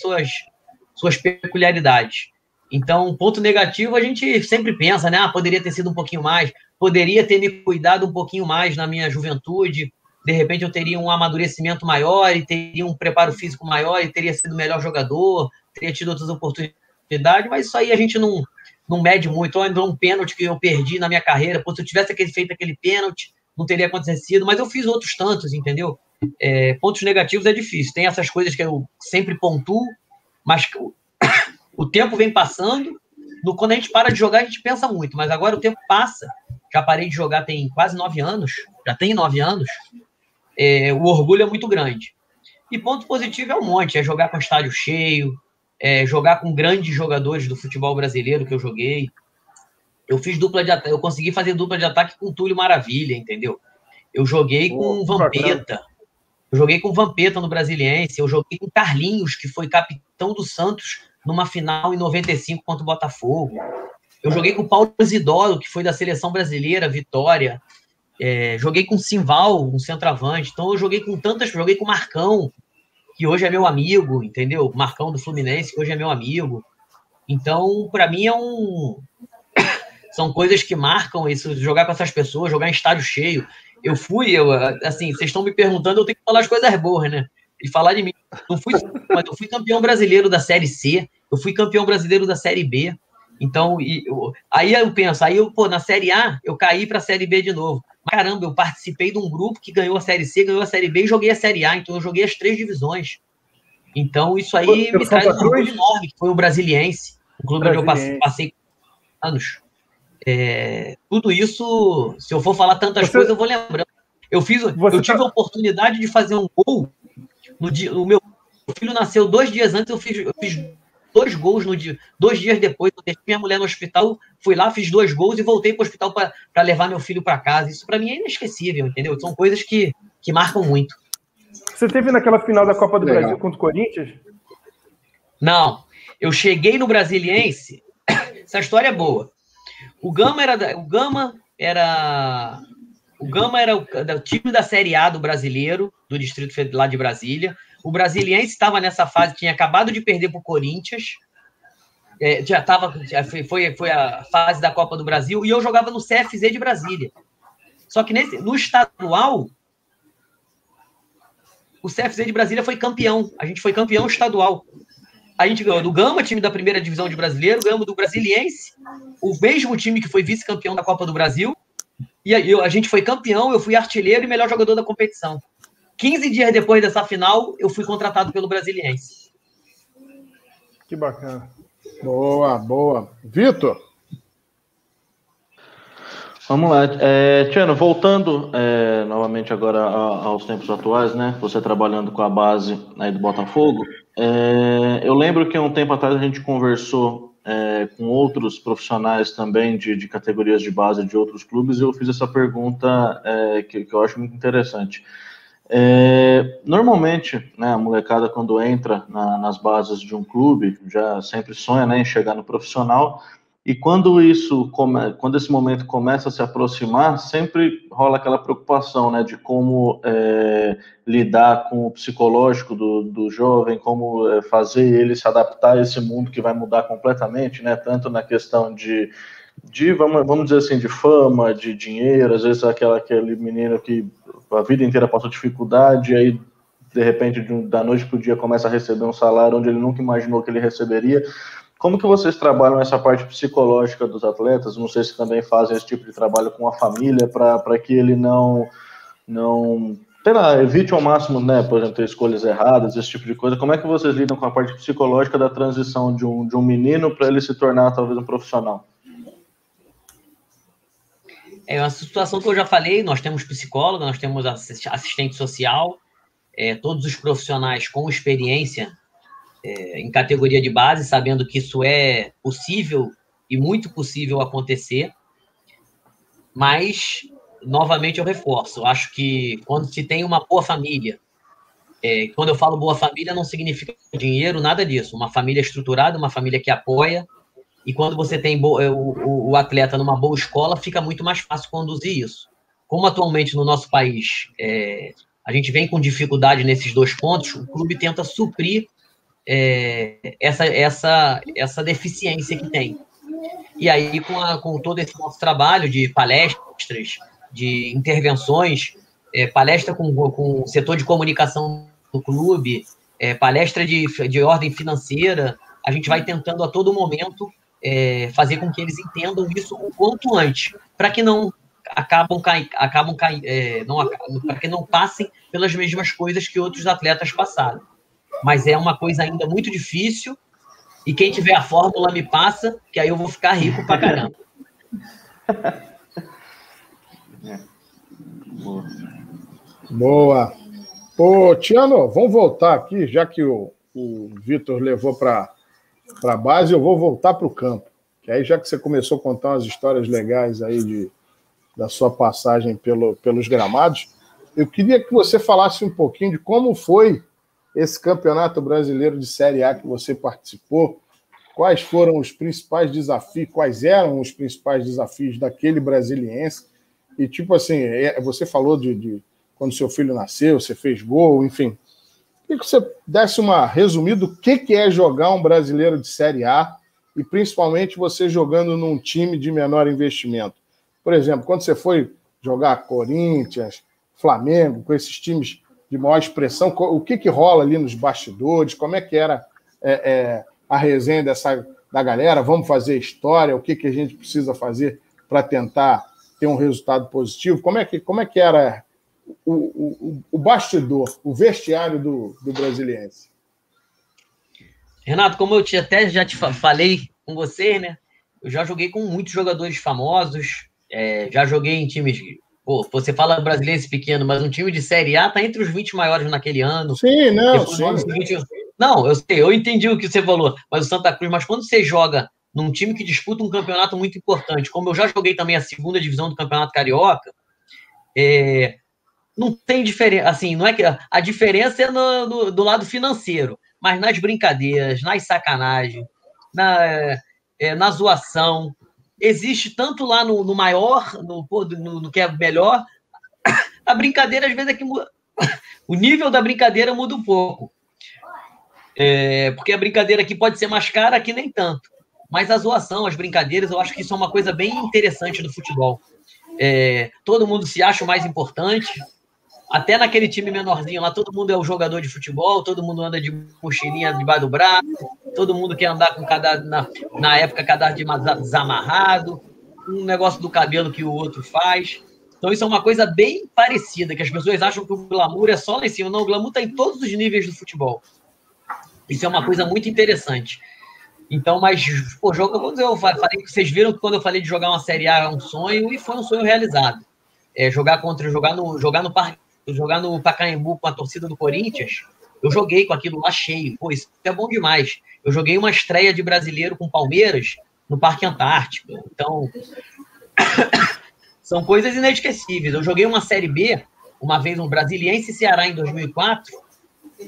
suas peculiaridades. Então, ponto negativo, a gente sempre pensa, né? Poderia ter sido um pouquinho mais, poderia ter me cuidado um pouquinho mais na minha juventude, de repente eu teria um amadurecimento maior e teria um preparo físico maior e teria sido melhor jogador, teria tido outras oportunidades, mas isso aí a gente não mede muito. Um pênalti que eu perdi na minha carreira, se eu tivesse feito aquele pênalti, não teria acontecido, mas eu fiz outros tantos, entendeu? Pontos negativos é difícil, tem essas coisas que eu sempre pontuo, mas o tempo vem passando, quando a gente para de jogar, a gente pensa muito, mas agora o tempo passa, já parei de jogar tem quase 9 anos, já tem 9 anos, o orgulho é muito grande. E ponto positivo é um monte, jogar com estádio cheio, jogar com grandes jogadores do futebol brasileiro que eu joguei. Eu consegui fazer dupla de ataque com o Túlio Maravilha, entendeu? Eu joguei com o Vampeta. Eu joguei com o Vampeta no Brasiliense. Eu joguei com o Carlinhos, que foi capitão do Santos numa final em 95 contra o Botafogo. Eu joguei com o Paulo Isidoro, que foi da seleção brasileira, Vitória. Joguei com o Simval, um centroavante. Então eu joguei com joguei com o Marcão, que hoje é meu amigo, entendeu? Marcão do Fluminense, que hoje é meu amigo. Então, para mim, são coisas que marcam isso, jogar com essas pessoas, jogar em estádio cheio. Assim, vocês estão me perguntando, eu tenho que falar as coisas boas, né? E falar de mim. Mas eu fui campeão brasileiro da Série C, eu fui campeão brasileiro da Série B. Então, aí eu penso, na Série A, eu caí para a Série B de novo. Caramba, eu participei de um grupo que ganhou a Série C, ganhou a Série B e joguei a Série A, então eu joguei as 3 divisões. Então, isso aí me traz um orgulho enorme, que foi o Brasiliense, um clube onde eu passei anos. Tudo isso, se eu for falar tantas coisas, eu vou lembrando. Eu tive a oportunidade de fazer um gol o meu filho nasceu 2 dias antes, eu fiz 2 gols 2 dias depois, eu deixei minha mulher no hospital, fui lá, fiz 2 gols e voltei para o hospital para levar meu filho para casa. Isso para mim é inesquecível, entendeu? São coisas que marcam muito. Você teve naquela final da Copa do Brasil contra o Corinthians? Não, eu cheguei no Brasiliense, essa história é boa. O Gama era o time da Série A do brasileiro, do Distrito Federal lá de Brasília. O Brasiliense estava nessa fase, tinha acabado de perder para o Corinthians, foi a fase da Copa do Brasil, e eu jogava no CFZ de Brasília. Só que no estadual, o CFZ de Brasília foi campeão. A gente foi campeão estadual. A gente ganhou do Gama, time da primeira divisão de brasileiro, ganhamos do Brasiliense, o mesmo time que foi vice-campeão da Copa do Brasil, e a gente foi campeão, eu fui artilheiro e melhor jogador da competição. 15 dias depois dessa final, eu fui contratado pelo Brasiliense. Que bacana. Boa, boa. Vitor? Vamos lá. Tiano, voltando novamente agora aos tempos atuais, né? Você trabalhando com a base aí do Botafogo. Eu lembro que um tempo atrás a gente conversou com outros profissionais também de categorias de base de outros clubes e eu fiz essa pergunta que eu acho muito interessante. Normalmente, né, a molecada quando entra nas bases de um clube já sempre sonha, né, em chegar no profissional. E quando esse momento começa a se aproximar, sempre rola aquela preocupação, né, de como lidar com o psicológico do jovem, como fazer ele se adaptar a esse mundo que vai mudar completamente, né, tanto na questão de vamos dizer assim, de fama, de dinheiro, às vezes aquele menino que a vida inteira passou dificuldade, e aí de repente da noite para o dia começa a receber um salário onde ele nunca imaginou que ele receberia. Como que vocês trabalham essa parte psicológica dos atletas? Não sei se também fazem esse tipo de trabalho com a família para que ele não sei lá, evite ao máximo, né, por exemplo, ter escolhas erradas, esse tipo de coisa. Como é que vocês lidam com a parte psicológica da transição de um menino para ele se tornar talvez um profissional? É uma situação que eu já falei, nós temos psicólogo, nós temos assistente social, todos os profissionais com experiência em categoria de base, sabendo que isso é possível e muito possível acontecer, mas, novamente, eu reforço, acho que quando se tem uma boa família, quando eu falo boa família, não significa dinheiro, nada disso, uma família estruturada, uma família que apoia, e quando você tem o atleta numa boa escola, fica muito mais fácil conduzir isso. Como atualmente no nosso país a gente vem com dificuldade nesses dois pontos, o clube tenta suprir essa deficiência que tem. E aí, com todo esse nosso trabalho de palestras, de intervenções, palestra com o setor de comunicação do clube, palestra de ordem financeira, a gente vai tentando a todo momento fazer com que eles entendam isso o quanto antes, para que não para que não passem pelas mesmas coisas que outros atletas passaram. Mas é uma coisa ainda muito difícil, e quem tiver a fórmula me passa, que aí eu vou ficar rico pra caramba. Boa. Ô, Tiano, vamos voltar aqui, já que o Vitor levou para a base, eu vou voltar para o campo. Que aí, já que você começou a contar umas histórias legais aí da sua passagem pelos gramados, eu queria que você falasse um pouquinho de como foi esse campeonato brasileiro de Série A que você participou, quais foram os principais desafios, quais eram os principais desafios daquele brasiliense, e tipo assim, você falou de quando seu filho nasceu, você fez gol, enfim. Queria que você desse uma resumida do que é jogar um brasileiro de Série A, e principalmente você jogando num time de menor investimento. Por exemplo, quando você foi jogar Corinthians, Flamengo, com esses times de maior expressão, o que rola ali nos bastidores, como é que era a resenha da galera, vamos fazer história, o que a gente precisa fazer para tentar ter um resultado positivo, como é que era o bastidor, o vestiário do brasiliense? Renato, como eu até já te falei com você, né, eu já joguei com muitos jogadores famosos, já joguei em times... você fala brasileiro pequeno, mas um time de Série A está entre os 20 maiores naquele ano. Sim, não, sim. Não, eu sei, eu entendi o que você falou, mas o Santa Cruz, mas quando você joga num time que disputa um campeonato muito importante, como eu já joguei também a segunda divisão do Campeonato Carioca, não tem diferença, assim, não é que a diferença é do lado financeiro, mas nas brincadeiras, nas sacanagens, na zoação, existe tanto lá no maior, no que é melhor, a brincadeira às vezes é que muda, o nível da brincadeira muda um pouco, porque a brincadeira aqui pode ser mais cara, aqui nem tanto, mas a zoação, as brincadeiras, eu acho que isso é uma coisa bem interessante do futebol. Todo mundo se acha o mais importante, até naquele time menorzinho lá, todo mundo é o jogador de futebol, todo mundo anda de mochilinha debaixo do braço, todo mundo quer andar com cadarço, na época, cadarço desamarrado, um negócio do cabelo que o outro faz. Então isso é uma coisa bem parecida, que as pessoas acham que o glamour é só lá em cima. Não, o glamour está em todos os níveis do futebol. Isso é uma coisa muito interessante. Então, mas, pô, vocês viram que quando eu falei de jogar uma Série A é um sonho, e foi um sonho realizado. Jogar no Pacaembu com a torcida do Corinthians, eu joguei com aquilo lá cheio. Pô, isso é bom demais. Eu joguei uma estreia de brasileiro com Palmeiras no Parque Antártico. Então, são coisas inesquecíveis. Eu joguei uma Série B, uma vez no Brasiliense e Ceará em 2004.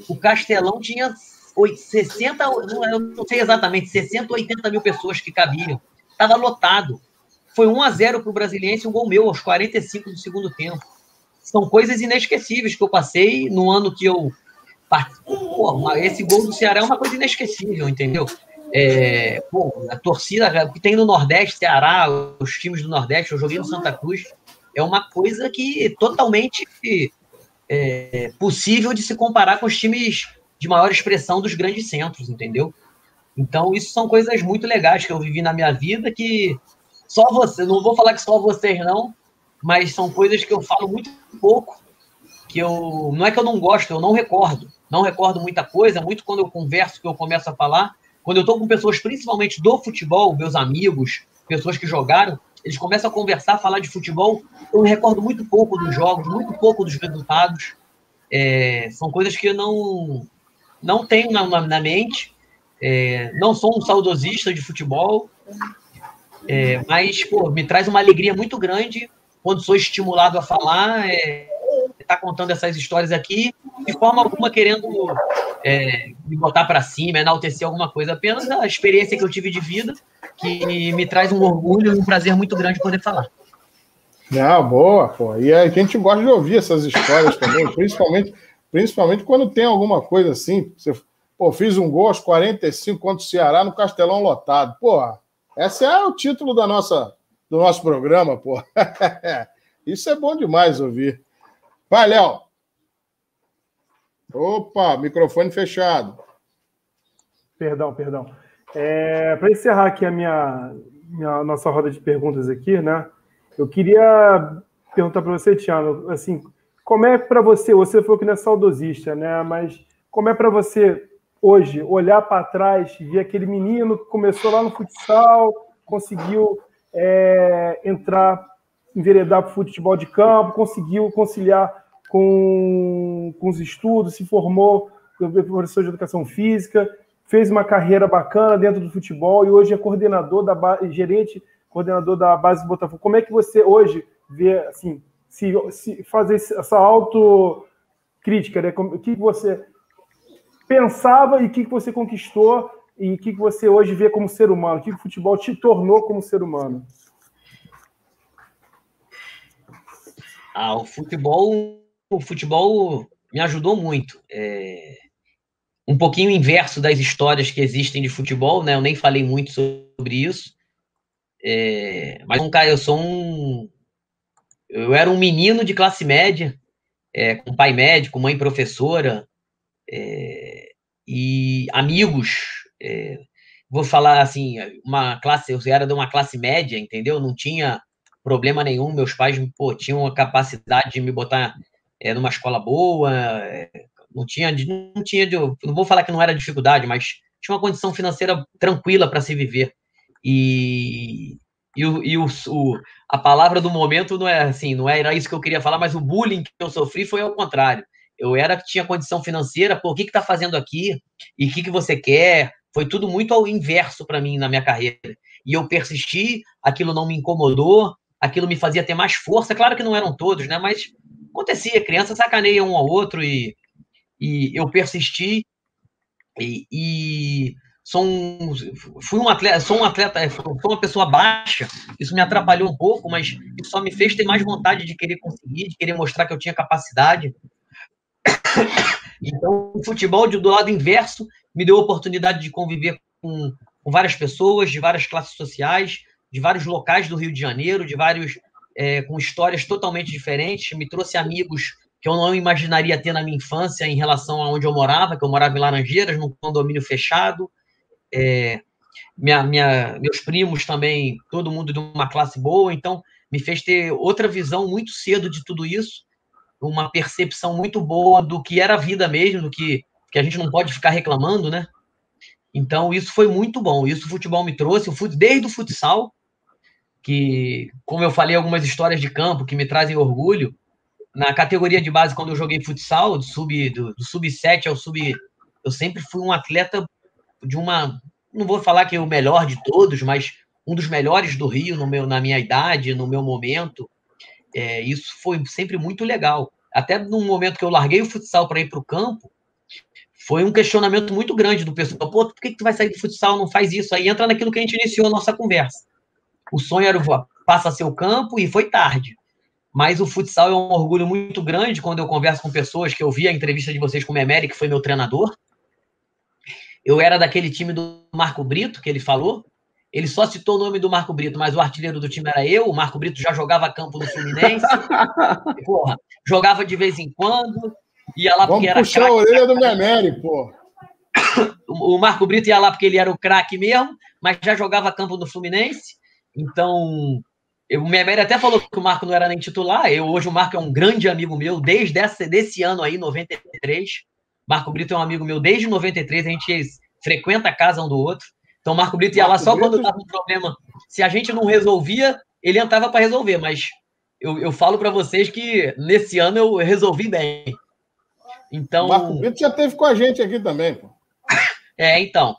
O Castelão tinha 60, eu não sei exatamente, 60 ou 80 mil pessoas que cabiam. Estava lotado. Foi 1-0 para o Brasiliense, um gol meu aos 45 do segundo tempo. São coisas inesquecíveis que eu passei no ano que eu... Pô, esse gol do Ceará é uma coisa inesquecível, entendeu? A torcida que tem no Nordeste, Ceará, os times do Nordeste, eu joguei no Santa Cruz, é uma coisa que totalmente possível de se comparar com os times de maior expressão dos grandes centros, entendeu? Então, isso são coisas muito legais que eu vivi na minha vida, que só você, não vou falar que só vocês não, mas são coisas que eu falo muito pouco, não é que eu não gosto, eu não recordo muita coisa, muito quando eu converso, que eu começo a falar, quando eu estou com pessoas, principalmente do futebol, meus amigos, pessoas que jogaram, eles começam a conversar, a falar de futebol, eu recordo muito pouco dos jogos, muito pouco dos resultados, são coisas que eu não tenho na mente, não sou um saudosista de futebol, mas, pô, me traz uma alegria muito grande quando sou estimulado a falar, tá contando essas histórias aqui, de forma alguma querendo me botar para cima, enaltecer alguma coisa, apenas a experiência que eu tive de vida, que me traz um orgulho e um prazer muito grande poder falar. Não, boa, pô. E a gente gosta de ouvir essas histórias também, principalmente quando tem alguma coisa assim. Você, pô, fiz um gol aos 45 contra o Ceará no Castelão lotado. Pô, esse é o título do nosso programa, pô. Isso é bom demais ouvir. Vai, Léo. Opa, microfone fechado. Perdão. Para encerrar aqui a nossa roda de perguntas aqui, né? Eu queria perguntar para você, Tiano, assim, como é para você falou que não é saudosista, né? Mas como é para você hoje olhar para trás e ver aquele menino que começou lá no futsal, conseguiu enveredar para o futebol de campo, conseguiu conciliar com os estudos, se formou professor de educação física, fez uma carreira bacana dentro do futebol e hoje é coordenador coordenador da base do Botafogo. Como é que você hoje vê, assim, se fazer essa autocrítica, né? O que você pensava e o que você conquistou e o que você hoje vê como ser humano? O que o futebol te tornou como ser humano? O futebol me ajudou muito. Um pouquinho inverso das histórias que existem de futebol, né? Eu nem falei muito sobre isso. Mas eu era um menino de classe média, com pai médico, mãe professora, e amigos. Vou falar assim, eu era de uma classe média, entendeu? Não tinha problema nenhum. Meus pais, pô, tinham a capacidade de me botar numa escola boa, não vou falar que não era dificuldade, mas tinha uma condição financeira tranquila para se viver. A palavra do momento não é assim, não era isso que eu queria falar, mas o bullying que eu sofri foi ao contrário. Eu tinha condição financeira, pô, o que tá fazendo aqui? E o que você quer? Foi tudo muito ao inverso para mim na minha carreira. E eu persisti, aquilo não me incomodou, aquilo me fazia ter mais força. Claro que não eram todos, né? Mas acontecia, criança sacaneia um ao outro e eu persisti sou uma pessoa baixa, isso me atrapalhou um pouco, mas isso só me fez ter mais vontade de querer conseguir, de querer mostrar que eu tinha capacidade. Então, o futebol do lado inverso me deu a oportunidade de conviver com várias pessoas, de várias classes sociais, de vários locais do Rio de Janeiro, com histórias totalmente diferentes, me trouxe amigos que eu não imaginaria ter na minha infância em relação a onde eu morava, que eu morava em Laranjeiras, num condomínio fechado. Meus primos também, todo mundo de uma classe boa, então me fez ter outra visão muito cedo de tudo isso, uma percepção muito boa do que era a vida mesmo, do que a gente não pode ficar reclamando, né? Então, isso foi muito bom. Isso o futebol me trouxe, desde o futsal, que, como eu falei, algumas histórias de campo que me trazem orgulho. Na categoria de base, quando eu joguei futsal, do sub-7 ao sub... Eu sempre fui um atleta de uma... Não vou falar que é o melhor de todos, mas um dos melhores do Rio na minha idade, no meu momento. Isso foi sempre muito legal. Até no momento que eu larguei o futsal para ir para o campo, foi um questionamento muito grande do pessoal. Pô, por que tu vai sair do futsal? Não faz isso. Aí entra naquilo que a gente iniciou a nossa conversa. O sonho era passa a ser o campo e foi tarde. Mas o futsal é um orgulho muito grande quando eu converso com pessoas, que eu vi a entrevista de vocês com o Memeri, que foi meu treinador. Eu era daquele time do Marco Brito, que ele falou. Ele só citou o nome do Marco Brito, mas o artilheiro do time era eu. O Marco Brito já jogava campo no Fluminense. Porra, jogava de vez em quando. Ia lá porque era craque. Vamos puxar a orelha do Memeri, pô. O Marco Brito ia lá porque ele era o craque mesmo, mas já jogava campo no Fluminense. Então... O Memeri até falou que o Marco não era nem titular. Hoje o Marco é um grande amigo meu, desde desse ano aí, 93. Marco Brito é um amigo meu desde 93, a gente frequenta a casa um do outro. Então o Marco Brito ia lá só quando estava um problema. Se a gente não resolvia, ele entrava para resolver, mas eu falo para vocês que nesse ano eu resolvi bem. Então... O Marco Brito já esteve com a gente aqui também, pô. Então...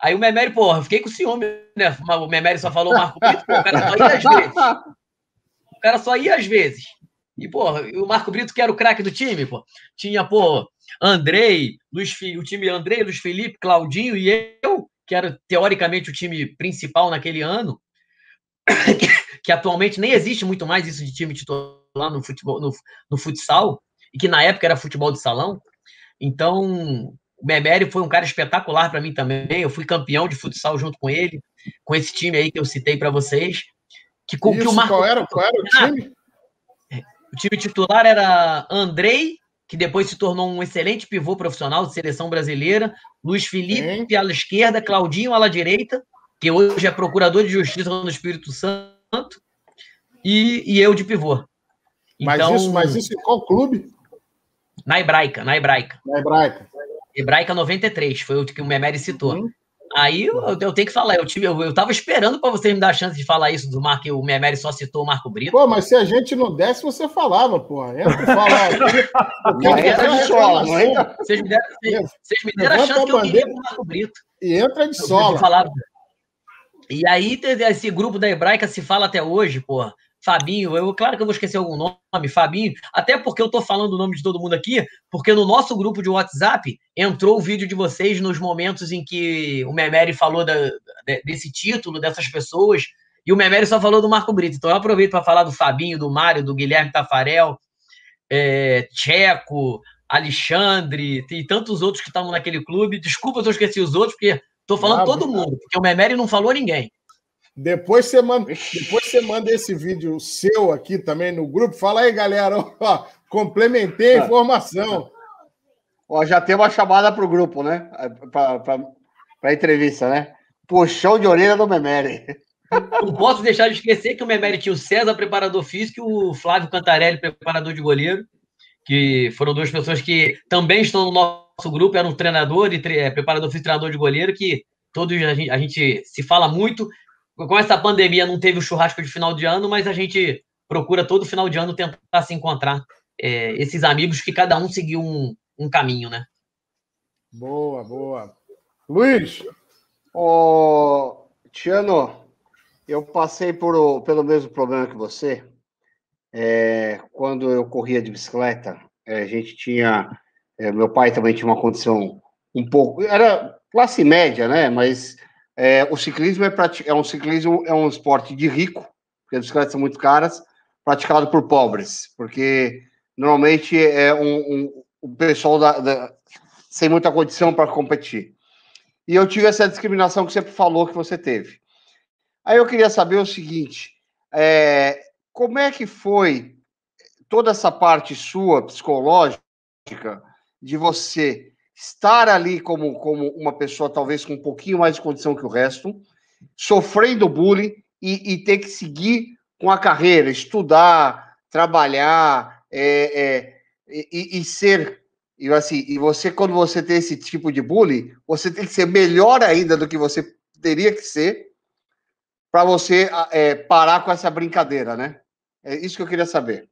Aí o Memeri, porra, fiquei com ciúme, né? O Memeri só falou o Marco Brito, pô, o cara só ia às vezes. O cara só ia às vezes. E, porra, o Marco Brito, que era o craque do time, pô. Tinha, pô, Andrei, o time Andrei, Luiz Felipe, Claudinho e eu, que era, teoricamente, o time principal naquele ano, que atualmente nem existe muito mais isso de time titular no futebol, no futsal, e que na época era futebol de salão. Então... O Memeri foi um cara espetacular para mim também. Eu fui campeão de futsal junto com ele, com esse time aí que eu citei para vocês. Que o Marco... qual era o time? O time titular era Andrei, que depois se tornou um excelente pivô profissional de seleção brasileira. Luiz Felipe, ala esquerda. Claudinho, ala direita, que hoje é procurador de justiça no Espírito Santo. E eu de pivô. Então... Mas isso em qual clube? Na Hebraica. Hebraica 93, foi o que o Memeri citou. Aí eu tenho que falar, eu tava esperando para vocês me dar a chance de falar isso do Marco, que o Memeri só citou o Marco Brito. Pô, mas se a gente não desse, você falava, pô. Entra e fala. Vocês me deram a chance que eu queria com o Marco Brito. E entra de sola. E aí, esse grupo da Hebraica se fala até hoje, pô. Fabinho, claro que eu vou esquecer algum nome, Fabinho, até porque eu tô falando o nome de todo mundo aqui, porque no nosso grupo de WhatsApp entrou o vídeo de vocês nos momentos em que o Memeri falou desse título, dessas pessoas, e o Memeri só falou do Marco Brito. Então eu aproveito para falar do Fabinho, do Mário, do Guilherme Tafarel, Tcheco, Alexandre, e tantos outros que estavam naquele clube. Desculpa se eu esqueci os outros, porque tô falando todo mundo, porque o Memeri não falou ninguém. Depois você manda esse vídeo seu aqui também no grupo. Fala aí, galera. Ó, complementei a informação. Ó, já tem uma chamada para o grupo, né? Para entrevista, né? Puxão de orelha do Memeri. Não posso deixar de esquecer que o Memeri tinha o César, preparador físico, e o Flávio Cantarelli, preparador de goleiro, que foram duas pessoas que também estão no nosso grupo. Era um treinador e preparador físico e treinador de goleiro, que todos a gente se fala muito. Com essa pandemia não teve o churrasco de final de ano, mas a gente procura todo final de ano tentar se encontrar. Esses amigos que cada um seguiu um caminho, né? Boa. Luiz? Tiano, eu passei pelo mesmo problema que você. Quando eu corria de bicicleta, a gente tinha... meu pai também tinha uma condição um pouco... Era classe média, né? Mas... o ciclismo é um esporte de rico, porque as bicicletas são muito caras, praticado por pobres, porque normalmente é o pessoal sem muita condição para competir. E eu tive essa discriminação que você falou que você teve. Aí eu queria saber o seguinte, como é que foi toda essa parte sua, psicológica, de você... estar ali como uma pessoa talvez com um pouquinho mais de condição que o resto, sofrendo bullying e ter que seguir com a carreira, estudar, trabalhar e ser E assim, você, quando você tem esse tipo de bullying, você tem que ser melhor ainda do que você teria que ser para você parar com essa brincadeira, né? É isso que eu queria saber.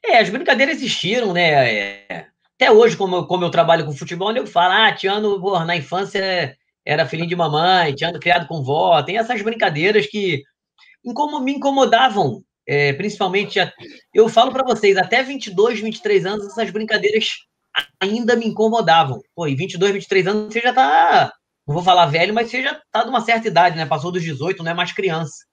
As brincadeiras existiram, né? Até hoje, como eu trabalho com futebol, eu falo, Tiano, porra, na infância era filhinho de mamãe, Tiano criado com vó. Tem essas brincadeiras que me incomodavam, principalmente. Eu falo para vocês, até 22, 23 anos, essas brincadeiras ainda me incomodavam. Pô, e 22, 23 anos, você já tá, não vou falar velho, mas você já tá de uma certa idade, né? Passou dos 18, não é mais criança.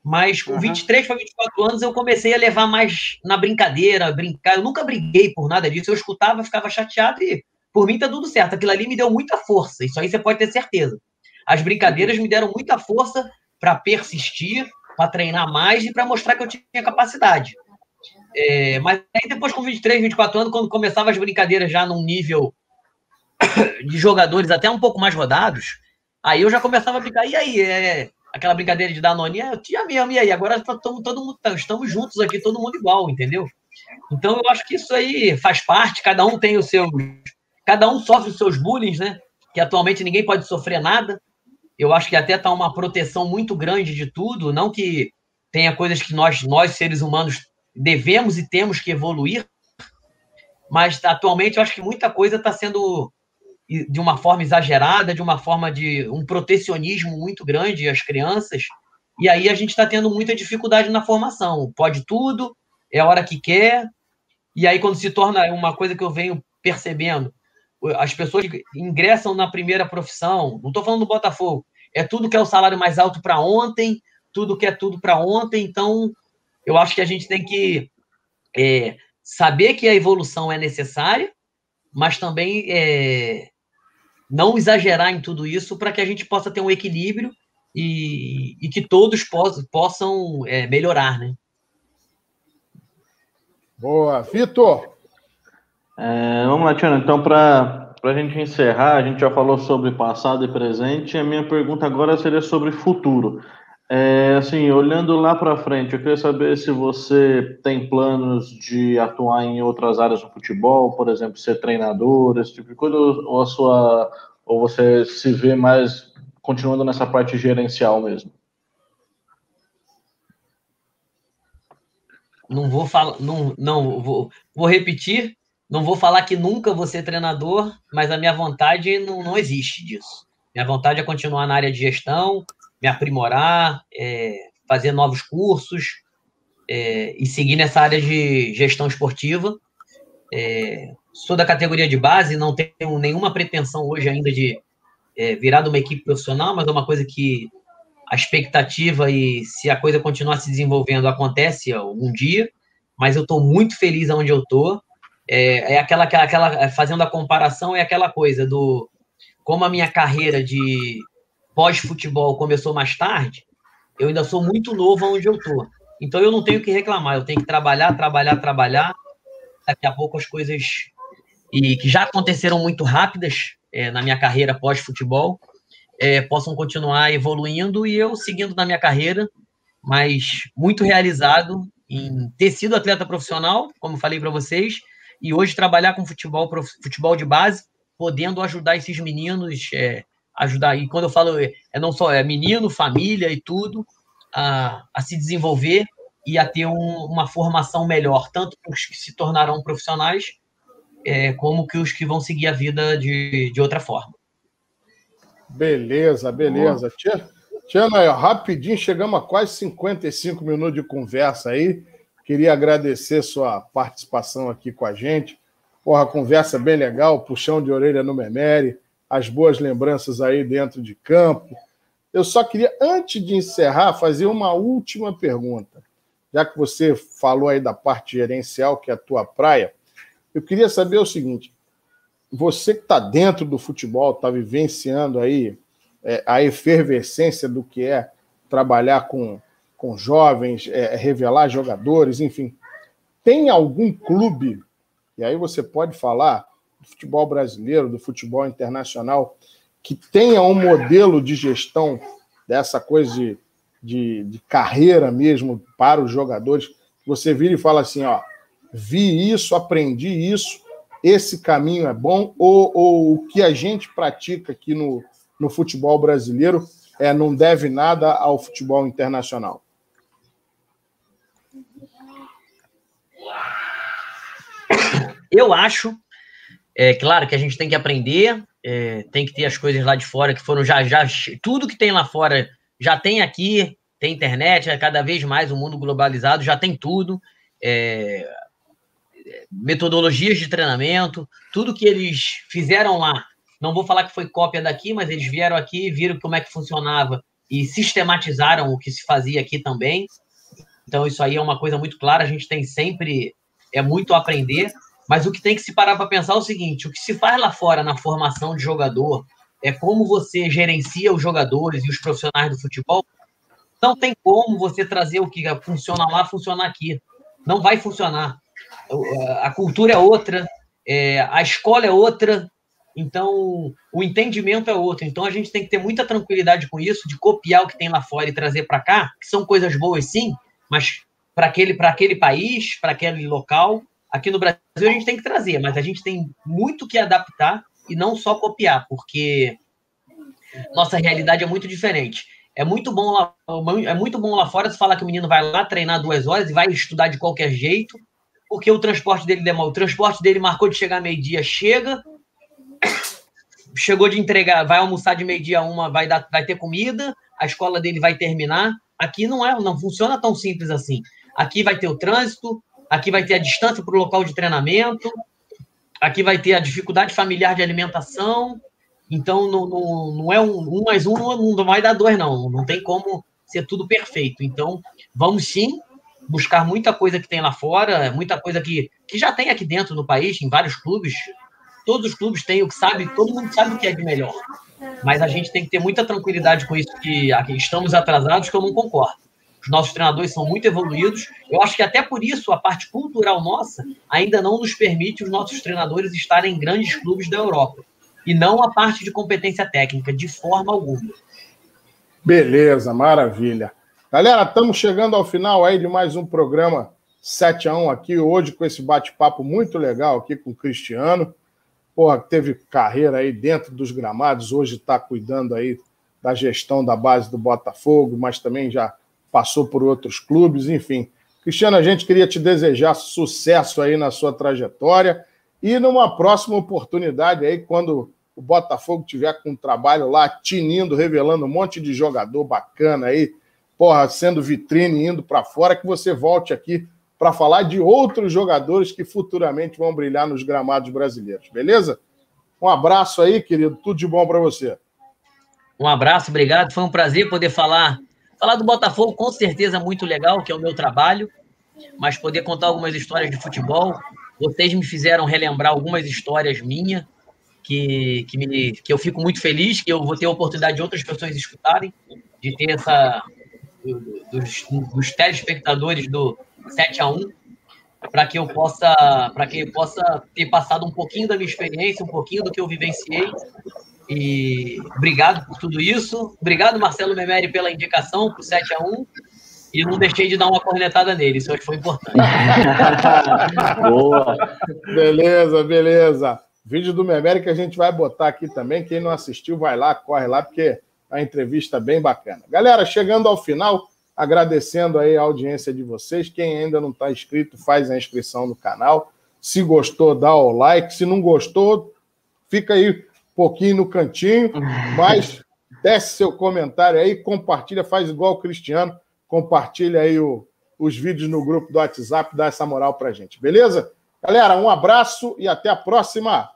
Mas com 23 para 24 anos eu comecei a levar mais na brincadeira, brincar. Eu nunca briguei por nada disso. Eu escutava, ficava chateado e por mim tá tudo certo. Aquilo ali me deu muita força. Isso aí você pode ter certeza. As brincadeiras me deram muita força para persistir, para treinar mais e para mostrar que eu tinha capacidade. Mas aí depois com 23, 24 anos, quando começava as brincadeiras já num nível de jogadores até um pouco mais rodados, aí eu já começava a brincar. E aí, aquela brincadeira de Danoninha, eu tinha mesmo, e aí? Agora estamos juntos aqui, todo mundo igual, entendeu? Então eu acho que isso aí faz parte, cada um tem o seu. Cada um sofre os seus bullying, né? Que atualmente ninguém pode sofrer nada. Eu acho que até está uma proteção muito grande de tudo, não que tenha coisas que nós seres humanos, devemos e temos que evoluir, mas atualmente eu acho que muita coisa está sendo de uma forma exagerada, de uma forma de um protecionismo muito grande às crianças, e aí a gente está tendo muita dificuldade na formação. Pode tudo, é a hora que quer, e aí quando se torna uma coisa que eu venho percebendo, as pessoas que ingressam na primeira profissão, não estou falando do Botafogo, é tudo que é o salário mais alto para ontem, tudo que é tudo para ontem, então eu acho que a gente tem que saber que a evolução é necessária, mas também não exagerar em tudo isso para que a gente possa ter um equilíbrio e que todos possam melhorar, né? Boa. Vitor! Vamos lá, Tiano. Então, para a gente encerrar, a gente já falou sobre passado e presente, a minha pergunta agora seria sobre futuro. Assim, olhando lá para frente, eu queria saber se você tem planos de atuar em outras áreas do futebol, por exemplo, ser treinador, esse tipo de coisa, ou você se vê mais continuando nessa parte gerencial mesmo? Não vou falar, não vou repetir, não vou falar que nunca vou ser treinador, mas a minha vontade não existe disso. Minha vontade é continuar na área de gestão, me aprimorar, fazer novos cursos e seguir nessa área de gestão esportiva. Sou da categoria de base, não tenho nenhuma pretensão hoje ainda de virar de uma equipe profissional, mas é uma coisa que a expectativa e se a coisa continuar se desenvolvendo acontece algum dia, mas eu estou muito feliz onde eu estou. Fazendo a comparação, é aquela coisa do como a minha carreira de pós-futebol começou mais tarde, eu ainda sou muito novo onde eu estou. Então eu não tenho que reclamar, eu tenho que trabalhar. Daqui a pouco as coisas que já aconteceram muito rápidas na minha carreira pós-futebol possam continuar evoluindo e eu seguindo na minha carreira, mas muito realizado em ter sido atleta profissional, como falei para vocês, e hoje trabalhar com futebol de base, podendo ajudar esses meninos, ajudar, e quando eu falo, não só menino, família e tudo, a se desenvolver e a ter uma formação melhor, tanto para os que se tornarão profissionais, como que os que vão seguir a vida de outra forma. Beleza. Tiano, rapidinho, chegamos a quase 55 minutos de conversa aí. Queria agradecer sua participação aqui com a gente. Porra, conversa bem legal, puxão de orelha no Memeri, as boas lembranças aí dentro de campo. Eu só queria, antes de encerrar, fazer uma última pergunta. Já que você falou aí da parte gerencial, que é a tua praia, eu queria saber o seguinte: você que está dentro do futebol, está vivenciando aí a efervescência do que é trabalhar com jovens, revelar jogadores, enfim. Tem algum clube, e aí você pode falar do futebol brasileiro, do futebol internacional, que tenha um modelo de gestão dessa coisa de carreira mesmo para os jogadores, você vira e fala assim, vi isso, aprendi isso, esse caminho é bom, ou o que a gente pratica aqui no futebol brasileiro não deve nada ao futebol internacional? Eu acho, claro que a gente tem que aprender, tem que ter as coisas lá de fora que foram já tudo que tem lá fora já tem aqui, tem internet, cada vez mais o mundo globalizado já tem tudo, metodologias de treinamento, tudo que eles fizeram lá, não vou falar que foi cópia daqui, mas eles vieram aqui, viram como é que funcionava e sistematizaram o que se fazia aqui também. Então isso aí é uma coisa muito clara, a gente tem sempre muito a aprender. Mas o que tem que se parar para pensar é o seguinte, o que se faz lá fora na formação de jogador é como você gerencia os jogadores e os profissionais do futebol. Não tem como você trazer o que funciona lá, funcionar aqui. Não vai funcionar. A cultura é outra, a escola é outra, então o entendimento é outro. Então a gente tem que ter muita tranquilidade com isso, de copiar o que tem lá fora e trazer para cá, que são coisas boas sim, mas para aquele país, para aquele local. Aqui no Brasil a gente tem que trazer, mas a gente tem muito que adaptar e não só copiar, porque nossa realidade é muito diferente. É muito bom lá fora se falar que o menino vai lá treinar 2 horas e vai estudar de qualquer jeito, porque o transporte dele demora. O transporte dele marcou de chegar meio-dia, chegou de entregar, vai almoçar de meio-dia a 1, vai ter comida, a escola dele vai terminar. Aqui não funciona tão simples assim. Aqui vai ter o trânsito, aqui vai ter a distância para o local de treinamento, aqui vai ter a dificuldade familiar de alimentação, então não é 1 mais 1, não vai dar 2, não. Não tem como ser tudo perfeito. Então, vamos sim buscar muita coisa que tem lá fora, muita coisa que já tem aqui dentro no país, em vários clubes. Todos os clubes têm o que sabe, todo mundo sabe o que é de melhor. Mas a gente tem que ter muita tranquilidade com isso, que aqui estamos atrasados, que eu não concordo. Os nossos treinadores são muito evoluídos. Eu acho que até por isso a parte cultural nossa ainda não nos permite os nossos treinadores estarem em grandes clubes da Europa. E não a parte de competência técnica, de forma alguma. Beleza, maravilha. Galera, estamos chegando ao final aí de mais um programa 7-1 aqui, hoje com esse bate-papo muito legal aqui com o Cristiano. Porra, teve carreira aí dentro dos gramados, hoje está cuidando aí da gestão da base do Botafogo, mas também já passou por outros clubes, enfim. Cristiano, a gente queria te desejar sucesso aí na sua trajetória e numa próxima oportunidade aí, quando o Botafogo tiver com um trabalho lá tinindo, revelando um monte de jogador bacana aí, porra, sendo vitrine, indo para fora, que você volte aqui para falar de outros jogadores que futuramente vão brilhar nos gramados brasileiros, beleza? Um abraço aí, querido, tudo de bom para você. Um abraço, obrigado, foi um prazer poder falar do Botafogo, com certeza muito legal, que é o meu trabalho, mas poder contar algumas histórias de futebol. Vocês me fizeram relembrar algumas histórias minhas, que eu fico muito feliz, que eu vou ter a oportunidade de outras pessoas escutarem, de ter dos telespectadores do 7-1, para que eu possa ter passado um pouquinho da minha experiência, um pouquinho do que eu vivenciei. E obrigado por tudo isso. Obrigado, Marcelo Memeri, pela indicação para o 7-1. E não deixei de dar uma cornetada nele. Isso foi importante. Boa. Beleza. Vídeo do Memeri que a gente vai botar aqui também. Quem não assistiu, vai lá, corre lá, porque a entrevista é bem bacana. Galera, chegando ao final, agradecendo aí a audiência de vocês. Quem ainda não está inscrito, faz a inscrição no canal. Se gostou, dá o like. Se não gostou, fica aí um pouquinho no cantinho, mas desce seu comentário aí, compartilha, faz igual o Cristiano, compartilha aí os vídeos no grupo do WhatsApp, dá essa moral pra gente, beleza? Galera, um abraço e até a próxima!